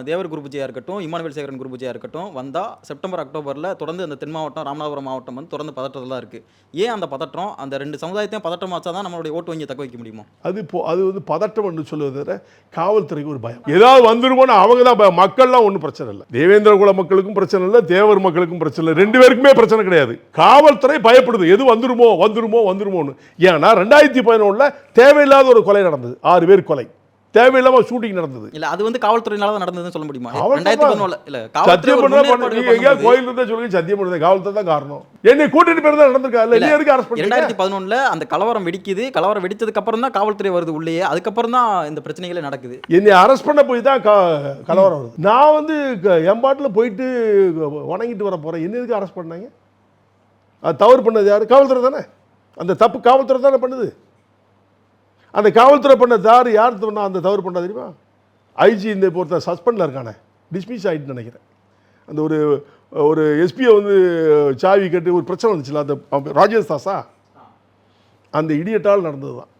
தேவர் குருபூஜையாக இருக்கட்டும், இமானுவேல் சேகரன் குருபூஜையாக இருக்கட்டும் வந்தால் செப்டம்பர் அக்டோபரில் தொடர்ந்து அந்த தென் மாவட்டம், ராமநாதபுரம் மாவட்டம் வந்து தொடர்ந்து பதற்றத்தில் தான் இருக்குது. ஏன் அந்த பதற்றம்? அந்த 2 சமுதாயத்தையும் பதற்றம் வச்சா தான் நம்மளுடைய ஓட்டு வங்கியை தக்க வைக்க முடியுமா? அது வந்து பதட்டம் என்று சொல்வதை காவல்துறைக்கு ஒரு பயம். ஏதாவது வந்துருமோன்னு அவங்க தான் பயம். மக்கள்லாம் ஒன்றும் பிரச்சனை இல்லை, தேவேந்திர குல மக்களுக்கும் பிரச்சனை இல்லை, தேவர் மக்களுக்கும் பிரச்சனை இல்லை, 2 பேருக்குமே பிரச்சனை கிடையாது. காவல்துறை பயப்படுது, எது வந்துருமோன்னு. ஏன்னா 2011 தேவையில்லாத ஒரு கொலை நடந்தது, 6 பேர் கொலை, தேவையில்லாம ஷூட்டிங் நடந்தது. இல்ல அது வந்து காவல்துறையினால தான் நடந்ததுன்னு சொல்ல முடியுமா? சத்தியம் பண்ணா கோயில் இருந்தா சொல்லுங்க, சத்தியம் பண்ணது காவல்துறை தான் காரணம். என்னை கூட்டிட்டு போய் தான் நடந்திருக்கா இல்ல, நீ எதுக்கு அரெஸ்ட் பண்ணீங்க? 2011 அந்த கலவரம் வெடிக்குது, கலவரம் வெடிச்சதுக்கு அப்புறம் தான் காவல்துறை வருது உள்ளே, அதுக்கப்புறம் தான் இந்த பிரச்சனைகளே நடக்குது. என்னை அரெஸ்ட் பண்ண போய் தான் கலவரம் வருது. நான் வந்து என் பாட்டில் போயிட்டு வணங்கிட்டு வர போறேன், என்ன எதுக்கு அரெஸ்ட் பண்ணாங்க? அது தவறு பண்ணது யாரு? காவல்துறை தானே. அந்த தப்பு காவல்துறை தானே பண்ணுது. அந்த காவல்துறை பண்ண யார் சொன்னா அந்த தவறு பண்ணா தெரியுமா? ஐஜி இந்த பொறுத்த சஸ்பெண்டில் இருக்கானே, டிஸ்மிஸ் ஆகிட்டு நினைக்கிறேன். அந்த ஒரு எஸ்பியை வந்து சாவி கட்டி ஒரு பிரச்சனை வந்துச்சுல, அந்த ராஜேஷ் தாஸா, அந்த இடியட்டால் நடந்தது தான்.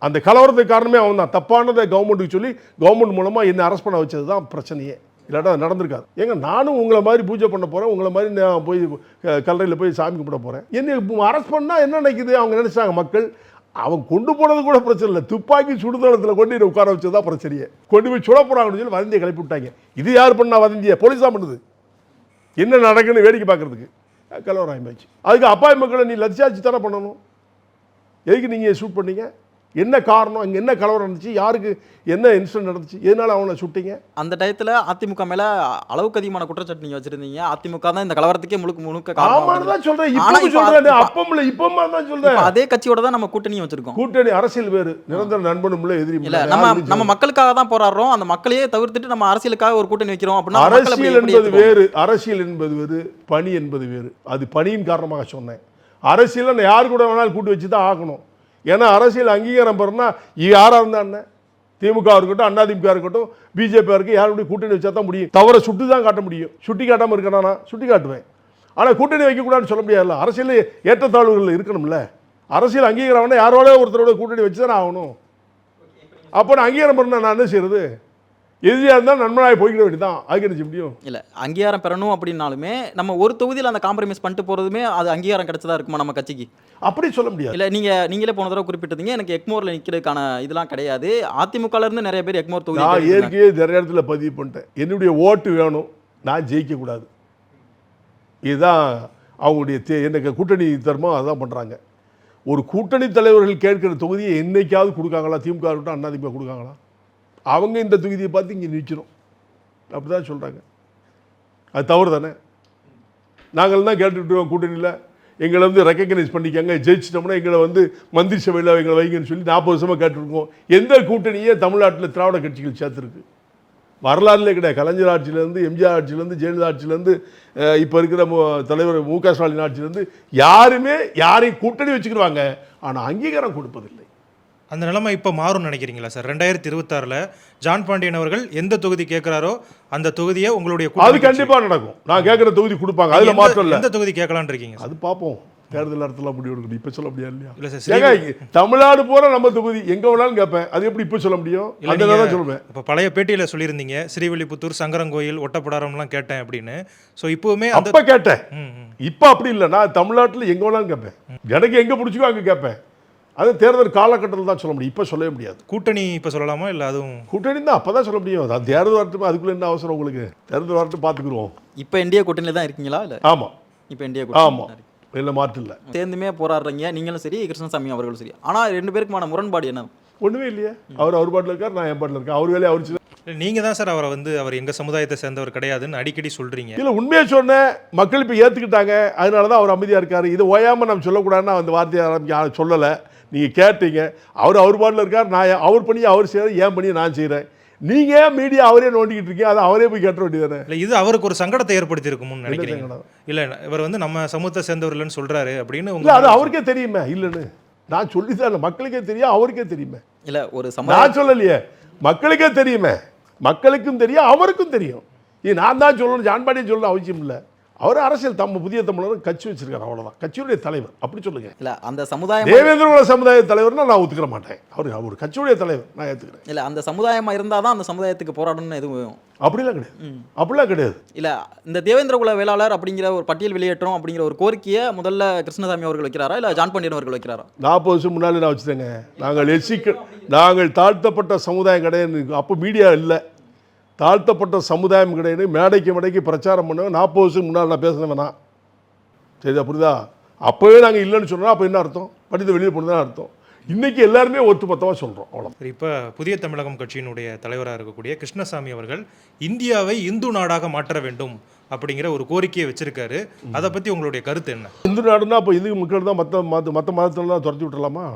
அந்த கலவரத்துக்கு காரணமே அவன் தான். தப்பானதை கவர்மெண்ட்டுக்கு சொல்லி கவர்மெண்ட் மூலமாக என்ன அரெஸ்ட் பண்ண வச்சது தான் பிரச்சனையே, இல்லாட்டா அது நடந்திருக்காது. ஏங்க நானும் உங்களை மாதிரி பூஜை பண்ண போகிறேன், உங்களை மாதிரி நான் போய் கல்லறையில் போய் சாமி கும்பிட போகிறேன், என்னை அரெஸ்ட் பண்ணால் என்ன நினைக்குது அவங்க நினச்சாங்க மக்கள். அவன் கொண்டு போனது கூட பிரச்சனை இல்லை, துப்பாக்கி சுடுதளத்தில் கொண்டு உட்கார வச்சதான் பிரச்சனையே. கொண்டு போய் சுட போகிறாங்கன்னு சொல்லி வதந்தியை கிளப்பி விட்டாங்க. இது யார் பண்ணா வதந்தியை? போலீஸ் தான் பண்ணுது. என்ன நடக்குன்னு வேடிக்கை பார்க்கறதுக்கு கலவரம் ஆயிடுச்சு. அதுக்கு அப்பாவி மக்களை நீ லட்சியாச்சு தானே பண்ணணும். எதுக்கு நீங்கள் ஷூட் பண்ணீங்க? என்ன காரணம்? இங்கே என்ன கலவரம் நடந்துச்சு? யாருக்கு என்ன இன்சிடென்ட் நடந்துச்சு? எதனால அவனை சுட்டீங்க? அந்த டயத்தில் அதிமுக மேலே அளவுக்கு அதிகமான குற்றச்சாட்டு நீங்கள் வச்சிருந்தீங்க. அதிமுக தான் இந்த கலவரத்துக்கே முழுக்க தான் சொல்கிறேன். இப்போ சொல்கிறேன், அப்பம் இப்போ தான் சொல்கிறேன். அதே கட்சியோட தான் நம்ம கூட்டணியும் வச்சிருக்கோம். கூட்டணி அரசியல் வேறு, நிரந்தர நண்பனும் இல்லை, எதிரி இல்லை. நம்ம மக்களுக்காக தான் போராடுறோம். அந்த மக்களையே தவிர்த்துட்டு நம்ம அரசியலுக்காக ஒரு கூட்டணி வைக்கிறோம் அப்படின்னா அரசியல் என்பது வேறு, அரசியல் என்பது வேறு, பணி என்பது வேறு. அது பணியின் காரணமாக சொன்னேன். அரசியல் யார் கூட வேணாலும் கூட்டி வச்சு தான் ஆகணும். ஏன்னா அரசியல் அங்கீகாரம் பெறனா யாராக இருந்தா என்ன, திமுக இருக்கட்டும், அதிமுக இருக்கட்டும், பிஜேபி இருக்கு, யாருடைய கூட்டணி வச்சா தான் முடியும். தவிர சுட்டு தான் காட்ட முடியும். சுட்டி காட்டாமல் இருக்கேனா? நான் சுட்டி காட்டுவேன். ஆனால் கூட்டணி வைக்கக்கூடாதுன்னு சொல்ல முடியாதுல்ல. அரசியல் ஏற்றத்தாழ்வுகள் இருக்கணும்ல. அரசியல் அங்கீகாரம் யாரோட ஒருத்தரோட கூட்டணி வச்சு தான் ஆகணும். அப்போ நான் அங்கீகாரம் பண்ண நான் என்ன செய்யறது? எதிரியாக இருந்தால் நன்மனாக போய்க்கிட வேண்டியதான். அதுக்கு என்ன செய்ய முடியும்? இல்லை, அங்கீகாரம் பெறணும் அப்படின்னாலுமே நம்ம ஒரு தொகுதியில் அந்த காம்ப்ரமைஸ் பண்ணிட்டு போகிறதுமே அது அங்கீகாரம் கிடைச்சதா இருக்குமா நம்ம கட்சிக்கு? அப்படி சொல்ல முடியாது. இல்லை, நீங்களே போன தடவை குறிப்பிட்டிருந்தீங்க எனக்கு எக்மோரில் நிற்கிறதுக்கான இதெல்லாம் கிடையாது. அதிமுகலேருந்து நிறைய பேர் எக்மோர் தொகுதி நான் ஏற்கனவே நிறைய இடத்துல பதிவு பண்ணிட்டேன். என்னுடைய ஓட்டு வேணும், நான் ஜெயிக்கக்கூடாது. இதுதான் அவங்களுடைய எனக்கு கூட்டணி தர்மம், அதுதான் பண்ணுறாங்க. ஒரு கூட்டணி தலைவர்கள் கேட்கிற தொகுதியை என்னைக்காவது கொடுக்காங்களா? திமுக இருக்கட்டும், அண்ணா திமுக கொடுக்காங்களா? அவங்க இந்த தொகுதியை பார்த்து இங்கே நிற்கிறோம் அப்படி தான் சொல்கிறாங்க. அது தவறு தானே? நாங்கள் தான் கேட்டுக்கிட்டு கூட்டணியில் எங்களை வந்து ரெக்கக்னைஸ் பண்ணிக்கங்க, ஜெயிச்சிட்டோம்னா எங்களை வந்து மந்திரி சபையில் எங்களை வைங்கன்னு சொல்லி 40 வருஷமாக கேட்டுருக்கோம். எந்த கூட்டணியே தமிழ்நாட்டில் திராவிட கட்சிகள் சேர்த்துருக்கு? வரலாறுலே கிடையாது. கலைஞர் ஆட்சியிலேருந்து, எம்ஜிஆர் ஆட்சியிலேருந்து, ஜெயலலிதா ஆட்சியிலேருந்து, இப்போ இருக்கிற தலைவர் மு.க. ஸ்டாலின் ஆட்சியிலேருந்து யாருமே யாரையும் கூட்டணி வச்சுக்கிடுவாங்க, ஆனால் அங்கீகாரம் கொடுப்பதில்லை. அந்த நிலைமை இப்போ மாறும் நினைக்கிறீங்களா சார்? 2026 ஜான் பாண்டியன் அவர்கள் எந்த தொகுதி கேட்குறாரோ அந்த தொகுதியை உங்களுடைய அது கண்டிப்பாக நடக்கும். நான் கேட்குற தொகுதி கொடுப்பாங்க, அதில் மாற்றம் இல்லை. எந்த தொகுதி கேட்கலான்னு இருக்கீங்க? அது பார்ப்போம், தேர்தல் நேரத்தில் முடிவு எடுக்கணும். இப்போ சொல்ல முடியாது இல்லையா? இல்லை சார், ஏங்க தமிழ்நாடு போகிற நம்ம தொகுதி எங்கே வேணாலும் கேட்பேன். அது எப்படி இப்போ சொல்ல முடியும்? அந்த தான் சொல்லுவேன். இப்போ பழைய பேட்டியில் சொல்லியிருந்தீங்க ஸ்ரீவில்லிபுத்தூர், சங்கரங்கோயில், ஒட்டப்பிடாரம்லாம் கேட்டேன் அப்படின்னு. ஸோ இப்போவுமே அப்போ கேட்டேன். இப்போ அப்படி இல்லை. நான் தமிழ்நாட்டில் எங்கே வேணாலும் கேட்பேன். எனக்கு எங்கே பிடிச்சிக்கோ அங்கே கேட்பேன். அது தேர்தல் காலகட்டத்தில் தான் சொல்ல முடியும், இப்போ சொல்லவே முடியாது. கூட்டணி இப்போ சொல்லலாமா? இல்லை அதுவும் கூட்டணி தான் அப்போ தான் சொல்ல முடியும். அது தேர்தல் வரட்டும், அதுக்குள்ளே என்ன அவசரம் உங்களுக்கு? தேர்தல் வரட்டும், பார்த்துக்குருவோம். இப்போ என்டிஏ கூட்டணியில் தான் இருக்கீங்களா? இல்லை, ஆமாம், இப்போ என்டிஏ ஆமாம், இல்லை மாற்று இல்லை. சேர்ந்துமே போராடுறீங்க நீங்களும் சரி, கிருஷ்ணசாமி அவர்களும் சரி. ஆனால் 2 பேருக்குமான முரண்பாடு என்ன? ஒன்றுமே இல்லையே. அவர் பாட்டில் இருக்கார், நான் என் பாட்டில் இருக்கேன். அவர் வேலையை அவர் நீங்கள் தான் சார் அவரை வந்து அவர் எங்கள் சமுதாயத்தை சேர்ந்தவர் கிடையாதுன்னு அடிக்கடி சொல்கிறீங்க. இல்லை, உண்மையை சொன்னேன். மக்கள் இப்போ ஏற்றுக்கிட்டாங்க, அதனால தான் அவர் அமைதியாக இருக்கார். இது ஓயாமல் நம்ம சொல்லக்கூடாதுன்னு அந்த வார்த்தையை சொல்லலை. நீங்கள் கேட்டீங்க. அவர் பாட்டில் இருக்கார், நான் அவர் பணியை அவர் செய்கிறேன், என் பணியை நான் செய்கிறேன். நீங்கள் ஏன் மீடியா அவரே நோண்டிக்கிட்டு இருக்கீங்க? அதை அவரே போய் கேட்ட வேண்டியதானே? இல்லை, இது அவருக்கு ஒரு சங்கடத்தை ஏற்படுத்தி இருக்கும்னு நினைக்கிறீங்க? இல்லை, இவர் வந்து நம்ம சமூகத்தை சேர்ந்தவர் இல்லைன்னு சொல்கிறாரு அப்படின்னு இல்லை, அது அவருக்கே தெரியுமே. இல்லைன்னு நான் சொல்லி தான் மக்களுக்கே தெரியும், அவருக்கே தெரியுமே. இல்லை, ஒரு நான் சொல்லலையே, மக்களுக்கே தெரியுமே. மக்களுக்கும் தெரியும், அவருக்கும் தெரியும். நான் தான் சொல்லணும், ஜான் பாண்டியன் சொல்லணும் அவசியம் இல்லை. அவர் அரசியல் புதிய தமிழர் கட்சி வச்சிருக்காரு, அவ்வளோதான். கட்சியுடைய தலைவர் அப்படி சொல்லுங்க. இல்லை, அந்த சமுதாயம் தேவேந்திர சமுதாய தலைவர்னா நான் ஒத்துக்கிற மாட்டேன். அவர் கட்சியுடைய தலைவர், நான் ஏற்றுக்கிறேன். இல்லை, அந்த சமுதாயமாக இருந்தால் தான் அந்த சமுதாயத்துக்கு போராடணும்னு எதுவும் அப்படிலாம் கிடையாது. அப்படிலாம் கிடையாது. இல்லை, இந்த தேவேந்திர குல வேளாளர் அப்படிங்கிற ஒரு பட்டியல் வெளியேற்றம் அப்படிங்கிற ஒரு கோரிக்கையை முதல்ல கிருஷ்ணசாமி அவர்கள் வைக்கிறாரா, இல்லை ஜான் பாண்டியன் அவர்கள் வைக்கிறாரா? 40 வருஷம் முன்னாடி நான் வச்சுட்டேங்க. நாங்கள் தாழ்த்தப்பட்ட சமுதாயம் கிடையாது. அப்போ மீடியா இல்லை. தாழ்த்தப்பட்ட சமுதாயம் கிடையாது. மேடைக்கு பிரச்சாரம் பண்ணுவேன். 40 வருஷம் முன்னாடி நான் பேசினேன் வேணா. சரிதா, புரியுதா? அப்போவே நாங்கள் இல்லைன்னு சொன்னோம். அப்போ என்ன அர்த்தம்? படித்த வெளியே போனதான் அர்த்தம். இன்றைக்கி எல்லாருமே ஒட்டுமொத்தமாக சொல்கிறோம், அவ்வளோ. சரி, இப்போ புதிய தமிழகம் கட்சியினுடைய தலைவராக இருக்கக்கூடிய கிருஷ்ணசாமி அவர்கள் இந்தியாவை இந்து நாடாக மாற்ற வேண்டும் அப்படிங்கிற ஒரு கோரிக்கையை வச்சிருக்காரு. அதை பற்றி உங்களுடைய கருத்து என்ன? இந்து நாடுனா அப்போ இந்து மக்கள் தான் மற்ற மதத்தில் தான் துரத்தி விட்டுலாமா?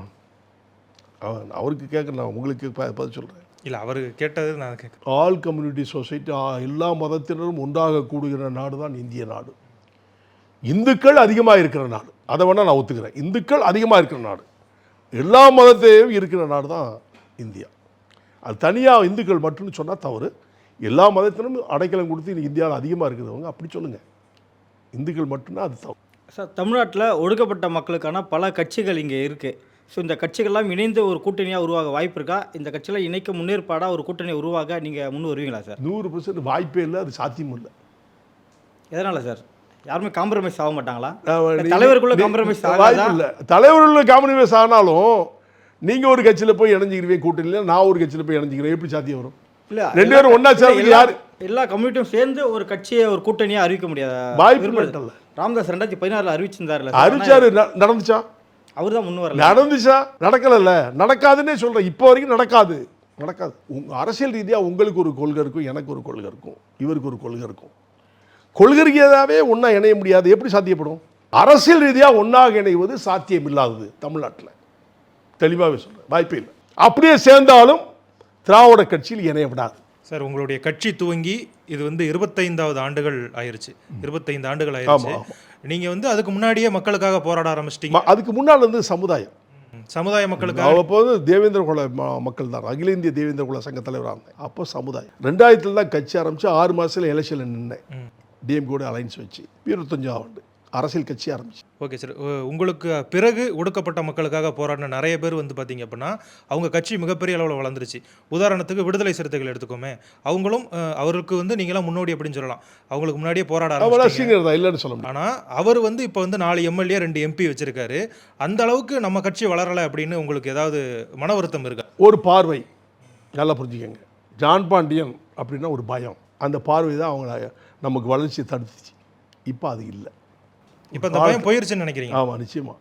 அவருக்கு கேட்க நான் உங்களுக்கு பதில் சொல்கிறேன். இல்லை, அவர் கேட்டது நான் கேட்குறேன். ஆல் கம்யூனிட்டி சொசைட்டி, எல்லா மதத்தினரும் ஒன்றாக கூடுகிற நாடு தான் இந்திய நாடு. இந்துக்கள் அதிகமாக இருக்கிற நாடு, அதை வேணால் நான் ஒத்துக்கிறேன். இந்துக்கள் அதிகமாக இருக்கிற நாடு, எல்லா மதத்தையும் இருக்கிற நாடு தான் இந்தியா. அது தனியாக இந்துக்கள் மட்டும்னு சொன்னால் தவறு. எல்லா மதத்திலும் அடைக்கலம் கொடுத்து இன்னைக்கு இந்தியாவில் அதிகமாக இருக்கிறவங்க அப்படி சொல்லுங்கள். இந்துக்கள் மட்டும்தான் அது தவறு. சார், தமிழ்நாட்டில் ஒடுக்கப்பட்ட மக்களுக்கான பல கட்சிகள் இங்கே இருக்குது. ஸோ இந்த கட்சிகள்லாம் இணைந்து ஒரு கூட்டணியாக உருவாக வாய்ப்பு இருக்கா? இந்த கட்சியில் இணைக்க முன்னேற்பாடாக ஒரு கூட்டணியை உருவாக நீங்கள் முன் வருவீங்களா சார்? 100% வாய்ப்பே இல்லை, அது சாத்தியமும் இல்லை. எதனால் சார்? யாருமே காம்ப்ரமைஸ் ஆக மாட்டாங்களா? தலைவருக்குள்ள காம்ப்ரமைஸ் வாய்ப்பு இல்லை. தலைவர்களுள்ள காம்ப்ரமைஸ் ஆனாலும் நீங்கள் ஒரு கட்சியில் போய் இணைஞ்சிக்கிறீங்க கூட்டணியில், நான் ஒரு கட்சியில் போய் இணைஞ்சிக்கிறேன், எப்படி சாத்தியம் வரும்? இல்லை, 2 பேரும் ஒன்றா சேர்ந்து யார் எல்லா கம்யூனிட்டியும் சேர்ந்து ஒரு கட்சியை ஒரு கூட்டணியாக அறிவிக்க முடியாது. வாய்ப்பு இல்லை. ராமதாஸ் 2016 அறிவிச்சிருந்தாருல, அறிவிச்சாரு. நடந்துச்சா? அவர் தான் முன் வரல. நடந்துச்சா? நடக்கல. நடக்காதுன்னே சொல்கிறேன். இப்போ வரைக்கும் நடக்காது. அரசியல் ரீதியாக உங்களுக்கு ஒரு கொள்கை இருக்கும், எனக்கு ஒரு கொள்கை இருக்கும், இவருக்கு ஒரு கொள்கை இருக்கும். கொள்கை ரீதியாகவே ஒன்றா இணைய முடியாது. எப்படி சாத்தியப்படும்? அரசியல் ரீதியாக ஒன்றாக இணைவது சாத்தியம் இல்லாதது தமிழ்நாட்டில். தெளிவாகவே சொல்கிறேன், வாய்ப்பே இல்லை. அப்படியே சேர்ந்தாலும் திராவிட கட்சியில் இணைய விடாது. சார், உங்களுடைய கட்சி துவங்கி இது வந்து 25வது ஆண்டுகள் ஆயிருச்சு. 25 ஆண்டுகள் ஆயிருச்சு. நீங்கள் வந்து அதுக்கு முன்னாடியே மக்களுக்காக போராட ஆரம்பிச்சிட்டீங்க. அதுக்கு முன்னால் வந்து சமுதாய மக்களுக்காக. அப்போ வந்து தேவேந்திர குல மக்கள் தான், அகில இந்திய தேவேந்திர குல சங்க தலைவராக இருந்தேன். அப்போ சமுதாயம் 2000 தான் கட்சி ஆரம்பித்து 6 மாதத்தில் எலெக்ஷனில் நின்றேன். டிஎம்கேட அலைன்ஸ் வச்சு 25 ஆண்டு அரசியல் கட்சி ஆரம்பிச்சு. ஓகே சார், உங்களுக்கு பிறகு ஒடுக்கப்பட்ட மக்களுக்காக போராடின நிறைய பேர் வந்து பார்த்தீங்க அப்படின்னா அவங்க கட்சி மிகப்பெரிய அளவில் வளர்ந்துருச்சு. உதாரணத்துக்கு விடுதலை சிறுத்தைகள் எடுத்துக்கோமே, அவங்களும் அவருக்கு வந்து நீங்களாம் முன்னோடி அப்படின்னு சொல்லலாம். அவங்களுக்கு முன்னாடியே போராட ஆரம்பிச்சிங்க இல்லைன்னு சொல்ல முடியும். ஆனால் அவர் வந்து இப்போ வந்து 4 எம்எல்ஏ 2 எம்பி வச்சிருக்காரு. அந்த அளவுக்கு நம்ம கட்சி வளரலை அப்படின்னு உங்களுக்கு ஏதாவது மன வருத்தம் இருக்கா? ஒரு பார்வை நல்லா புரிஞ்சுக்கங்க. ஜான் பாண்டியன் அப்படின்னா ஒரு பயம், அந்த பார்வை தான் அவங்கள நமக்கு வளர்ச்சி தடுத்துச்சு. இப்போ அது இல்லை. இப்போ அந்த பயம் போயிருச்சுன்னு நினைக்கிறீங்க? ஆமாம், நிச்சயமாக.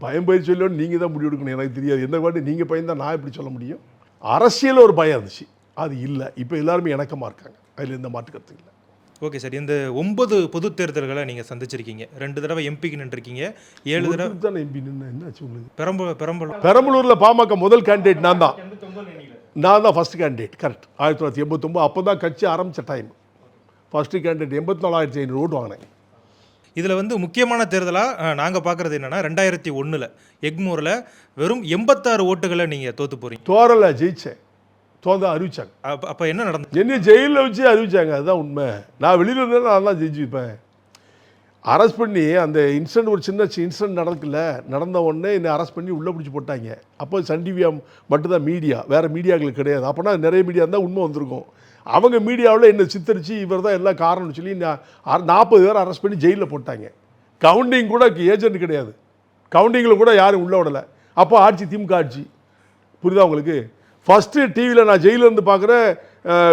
பயம் பயிர் சொல்லணும்னு நீங்கள் தான் முடிவு எடுக்கணும், எனக்கு தெரியாது. என்ன பாட்டு நீங்கள் பயந்தா நான் எப்படி சொல்ல முடியும்? அரசியல் ஒரு பயம் இருந்துச்சு, அது இல்லை. இப்போ எல்லாருமே இணக்கமாக இருக்காங்க, அதில் எந்த மாற்று கருத்து இல்லை. Okay sir. இந்த 9 பொது தேர்தல்களை நீங்கள் சந்திச்சிருக்கீங்க. 2 தடவை எம்பிக்கு நின்றுருக்கீங்க, 7 தடவை தானே எம்பி நின்று என்னாச்சு உங்களுக்கு? பெரம்பலூர் பாமக முதல் கேண்டிடேட் நான் தான் ஃபர்ஸ்ட் கேண்டிடேட். கரெக்ட். 1989 அப்போ தான் கட்சி ஆரம்பித்த டைம். ஃபர்ஸ்ட் கேண்டிடேட் 84,500 ஓட்டு வாங்கினேன். இதில் வந்து முக்கியமான தேர்தலாக நாங்கள் பார்க்குறது என்னென்னா 2001 எக்மூரில் வெறும் 86 ஓட்டுகளை நீங்கள் தோற்று போகிறீங்க. தோரலை ஜெயிச்சேன், தோந்தா அறிவிச்சாங்க. அப்போ என்ன நடந்தது? என்ன ஜெயிலில் வச்சு அறிவிச்சாங்க, அதுதான் உண்மை. நான் வெளியில் இருந்தேன், நான் தான் ஜெயிச்சுப்பேன். அரெஸ்ட் பண்ணி அந்த இன்சிடென்ட், ஒரு சின்ன இன்சிடென்ட் நடந்த உடனே என்னை அரெஸ்ட் பண்ணி உள்ளே பிடிச்சி போட்டாங்க. அப்போ சன் டிவி மட்டும்தான் மீடியா, வேறு மீடியாக்கள் கிடையாது. அப்போனா நிறைய மீடியா இருந்தால் உண்மை வந்திருக்கும். அவங்க மீடியாவில் என்னை சித்தரித்து இவர் தான் எல்லாம் காரணம்னு சொல்லி 40 பேர் அரெஸ்ட் பண்ணி ஜெயிலில் போட்டாங்க. கவுண்டிங் கூட ஏஜென்ட் கிடையாது, கவுண்டிங்கில் கூட யாரும் உள்ளே விடலை. அப்போ ஆட்சி திமுக ஆட்சி. புரியுதா உங்களுக்கு? ஃபஸ்ட்டு டிவியில் நான் ஜெயிலிருந்து பார்க்குறேன்,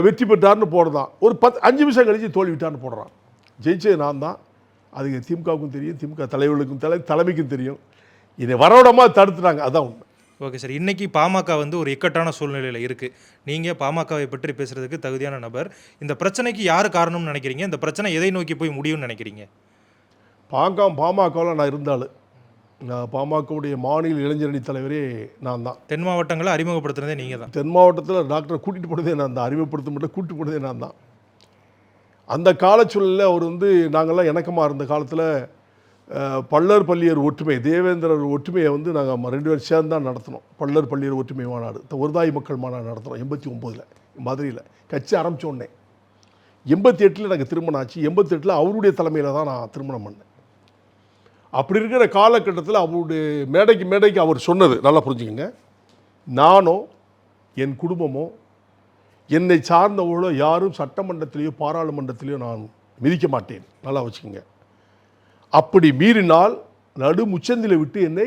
வெற்றி பெற்றார்னு போடுறான். ஒரு 5 நிமிஷம் கழிச்சு தோல்வி விட்டார்னு போடுறான். ஜெயிச்சது நான் தான். அதுக்கு திமுகவுக்கும் தெரியும், திமுக தலைவர்களுக்கும் தலைமைக்கும் தெரியும். இதை வரவிடமாக தடுத்துட்டாங்க, அதான் உண்மை. Okay sir. இன்றைக்கி பாமக வந்து ஒரு இக்கட்டான சூழ்நிலையில் இருக்குது. நீங்கள் பாமகவை பற்றி பேசுகிறதுக்கு தகுதியான நபர். இந்த பிரச்சனைக்கு யார் காரணம்னு நினைக்கிறீங்க? இந்த பிரச்சனை எதை நோக்கி போய் முடியும்னு நினைக்கிறீங்க? பாமகவில் நான் இருந்தாலும், நான் பாமகவுடைய மாநில இளைஞரணி தலைவரே நான் தான். தென் மாவட்டங்களை அறிமுகப்படுத்துனதே நீங்கள் தான். தென் மாவட்டத்தில் டாக்டரை கூட்டிகிட்டு போனதே நான் தான், அறிமுகப்படுத்த மட்டும் கூட்டிட்டு போனதே நான் தான். அந்த காலச்சூழலில் அவர் வந்து நாங்கள்லாம் இணக்கமாக இருந்த காலத்தில் பள்ளர் பள்ளியர் ஒற்றுமை, தேவேந்திரர் ஒற்றுமையை வந்து நாங்கள் 2 பேரும் சேர்ந்து தான் நடத்தினோம். பள்ளர் பள்ளியர் ஒற்றுமை மாநாடு, ஒருதாய் மக்கள் மாநாடு நடத்தினோம் 89 மதுரையில். கட்சி ஆரம்பித்த உடனே 88 எனக்கு திருமணம் ஆச்சு. 88 அவருடைய தலைமையில் தான் நான் திருமணம் பண்ணேன். அப்படி இருக்கிற காலகட்டத்தில் அவருடைய மேடைக்கு அவர் சொன்னது நல்லா புரிஞ்சுக்கங்க, நானோ என் குடும்பமோ என்னை சார்ந்தவர்களோ யாரும் சட்டமன்றத்திலேயோ பாராளுமன்றத்திலேயோ நான் மிதிக்க மாட்டேன், நல்லா வச்சுக்கோங்க. அப்படி மீறினால் நடு முச்சந்தில விட்டு என்னை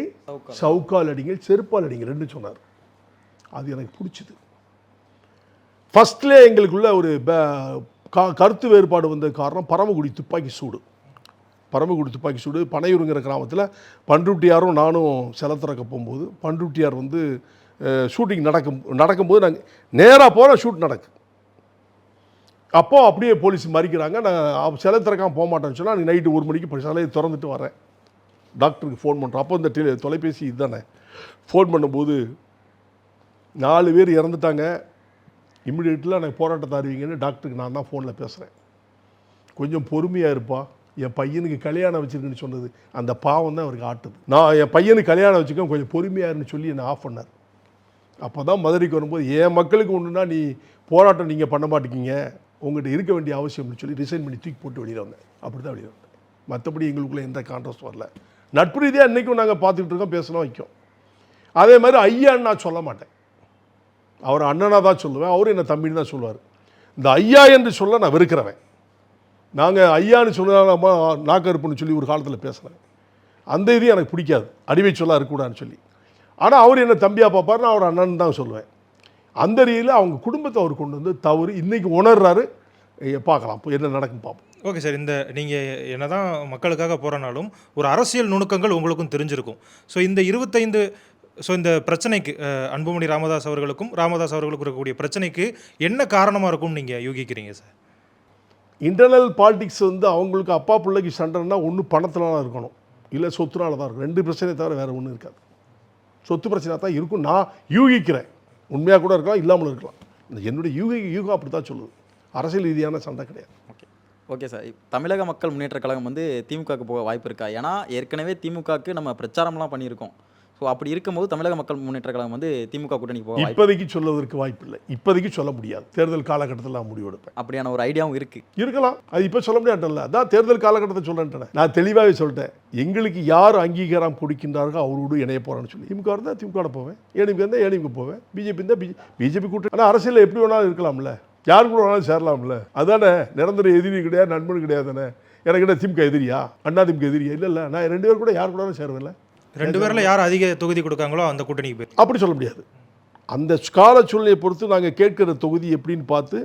சவுக்கால் அடிங்கள், செருப்பால் அடிங்கள் 2 சொன்னார். அது எனக்கு பிடிச்சிது. ஃபஸ்ட்லேயே எங்களுக்குள்ள ஒரு கருத்து வேறுபாடு வந்த காரணம் பரமக்குடி துப்பாக்கி சூடு. பனையூருங்கிற கிராமத்தில் பண்ருட்டியாரும் நானும் செலத்திறக்க போகும்போது, பண்ருட்டியார் வந்து ஷூட்டிங் நடக்கும்போது நாங்கள் நேராக போகிற ஷூட் நடக்கு. அப்போது அப்படியே போலீஸ் மறிக்கிறாங்க. நான் சிலை திறக்காமல் போக மாட்டேன்னு சொன்னால் அன்றைக்கி நைட்டு 1 மணிக்கு சிலையை திறந்துட்டு வரேன். டாக்டருக்கு ஃபோன் பண்ணுறோம். அப்போ இந்த தொலைபேசி இதுதானே. ஃபோன் பண்ணும்போது 4 பேர் இறந்துட்டாங்க, இம்மிடியேட்டில் எனக்கு போராட்டத்தை அறிவிங்கன்னு டாக்டருக்கு நான் தான் ஃபோனில் பேசுகிறேன். கொஞ்சம் பொறுமையாக இருப்பா, என் பையனுக்கு கல்யாணம் வச்சுருக்குன்னு சொன்னது அந்த பாவம் தான் அவருக்கு ஆட்டுது. நான் என் பையனுக்கு கல்யாணம் வச்சுக்க கொஞ்சம் பொறுமையாருன்னு சொல்லி என்னை ஆஃப் பண்ணார். அப்போ தான் மதுரைக்கு வரும்போது, என் மக்களுக்கு ஒன்றுனா நீ போராட்டம் நீங்கள் பண்ண மாட்டேங்கிங்க, உங்கள்கிட்ட இருக்க வேண்டிய அவசியம்னு சொல்லி ரிசைன் பண்ணி தூக்கி போட்டு வெளியில் வந்தேன். அப்படி தான் வெளியில் வந்தேன். மற்றபடி எங்களுக்குள்ளே எந்த கான்ட்ரஸ்ட் வரல. நட்பு ரீதியாக இன்றைக்கும் நாங்கள் பார்த்துக்கிட்டு இருக்கோம், பேசணும் வைக்கும். அதே மாதிரி ஐயான்னு நான் சொல்ல மாட்டேன், அவர் அண்ணனாக தான் சொல்லுவேன், அவரும் என்னை தம்பின்னு தான் சொல்லுவார். இந்த ஐயா என்று சொல்ல நான் வெறுக்கிறவன். நாங்கள் ஐயான்னு சொல்லாம நாக்கருப்புன்னு சொல்லி ஒரு காலத்தில் பேசுகிறேன். அந்த இது எனக்கு பிடிக்காது, அடிமை சொல்ல இருக்கக்கூடாதுன்னு சொல்லி. ஆனால் அவர் என்னை தம்பியாக பார்ப்பார், நான் அவர் அண்ணன் தான் சொல்லுவேன். அந்த ரீதியில் அவங்க குடும்பத்தை அவர் கொண்டு வந்து தவறு இன்றைக்கி உணர்றாரு. பார்க்கலாம் இப்போ என்ன நடக்குன்னு பார்ப்போம். Okay sir. இந்த நீங்கள் என்ன தான் மக்களுக்காக போகிறனாலும் ஒரு அரசியல் நுணுக்கங்கள் உங்களுக்கும் தெரிஞ்சிருக்கும். ஸோ இந்த 25 இந்த பிரச்சனைக்கு அன்புமணி ராமதாஸ் அவர்களுக்கும் இருக்கக்கூடிய பிரச்சனைக்கு என்ன காரணமாக இருக்கும்னு நீங்கள் யூகிக்கிறீங்க சார்? இன்டர்னல் பாலிடிக்ஸ் வந்து அவங்களுக்கு அப்பா பிள்ளைக்கு சண்டைன்னா ஒன்று பணத்தில் தான் இருக்கணும், இல்லை சொத்துனால தான் இருக்கும். 2 பிரச்சனையை தவிர வேறு ஒன்றும் இருக்காது. சொத்து பிரச்சனை தான் இருக்கும் நான் யூகிக்கிறேன். உண்மையாக கூட இருக்கலாம், இல்லாமல் இருக்கலாம். என்னுடைய யூகம் அப்படி தான் சொல்லுது. அரசியல் ரீதியான சண்டை கிடையாது. Okay sir. தமிழக மக்கள் முன்னேற்ற கழகம் வந்து திமுகவுக்கு போக வாய்ப்பு இருக்கா? ஏன்னா ஏற்கனவே திமுகவுக்கு நம்ம பிரச்சாரம்லாம் பண்ணியிருக்கோம். ஸோ அப்படி இருக்கும்போது தமிழக மக்கள் முன்னேற்ற கழகம் வந்து திமுக கூட்டணிக்கு போக இப்போதைக்கு சொல்வதற்கு வாய்ப்பு இல்லை. இப்போதைக்கு சொல்ல முடியாது. தேர்தல் காலகட்டத்தில் நான் முடிவெடுப்பேன். அப்படியான ஒரு ஐடியாவும் இருக்கலாம். அது இப்போ சொல்ல முடியாதுல்ல. அதான் தேர்தல் காலகட்டத்தை சொல்கிறேன். நான் தெளிவாகவே சொல்லிட்டேன், எங்களுக்கு யார் அங்கீகாரம் கொடுக்கின்றார்களோ அவரோடு இணைய போகிறேன்னு சொல்லி. திமுக இருந்தால் திமுக போவேன், ஏடிஎம்கே இருந்தால் ஏடிஎம்கே போவேன், பிஜேபி இருந்தால் பிஜேபி கூட்டணி. ஆனால் அரசியலில் எப்படி வேணாலும் இருக்கலாம்ல, யார் கூட வேணாலும் சேரலாம்ல. அதானே நிரந்தர எதிரி கிடையாது, நண்பன் கிடையாது தானே. எனக்கு என்ன திமுக எதிரியா, அண்ணா திமுக எதிரியா? இல்லை, நான் 2 பேர் கூட யார் கூட சேருவேன்ல. 2 பேரில் யார் அதிக தொகுதி கொடுக்காங்களோ அந்த கூட்டணிக்கு போய் அப்படி சொல்ல முடியாது. அந்த கால சூழ்நிலையை பொறுத்து நாங்கள் கேட்குற தொகுதி எப்படின்னு பார்த்து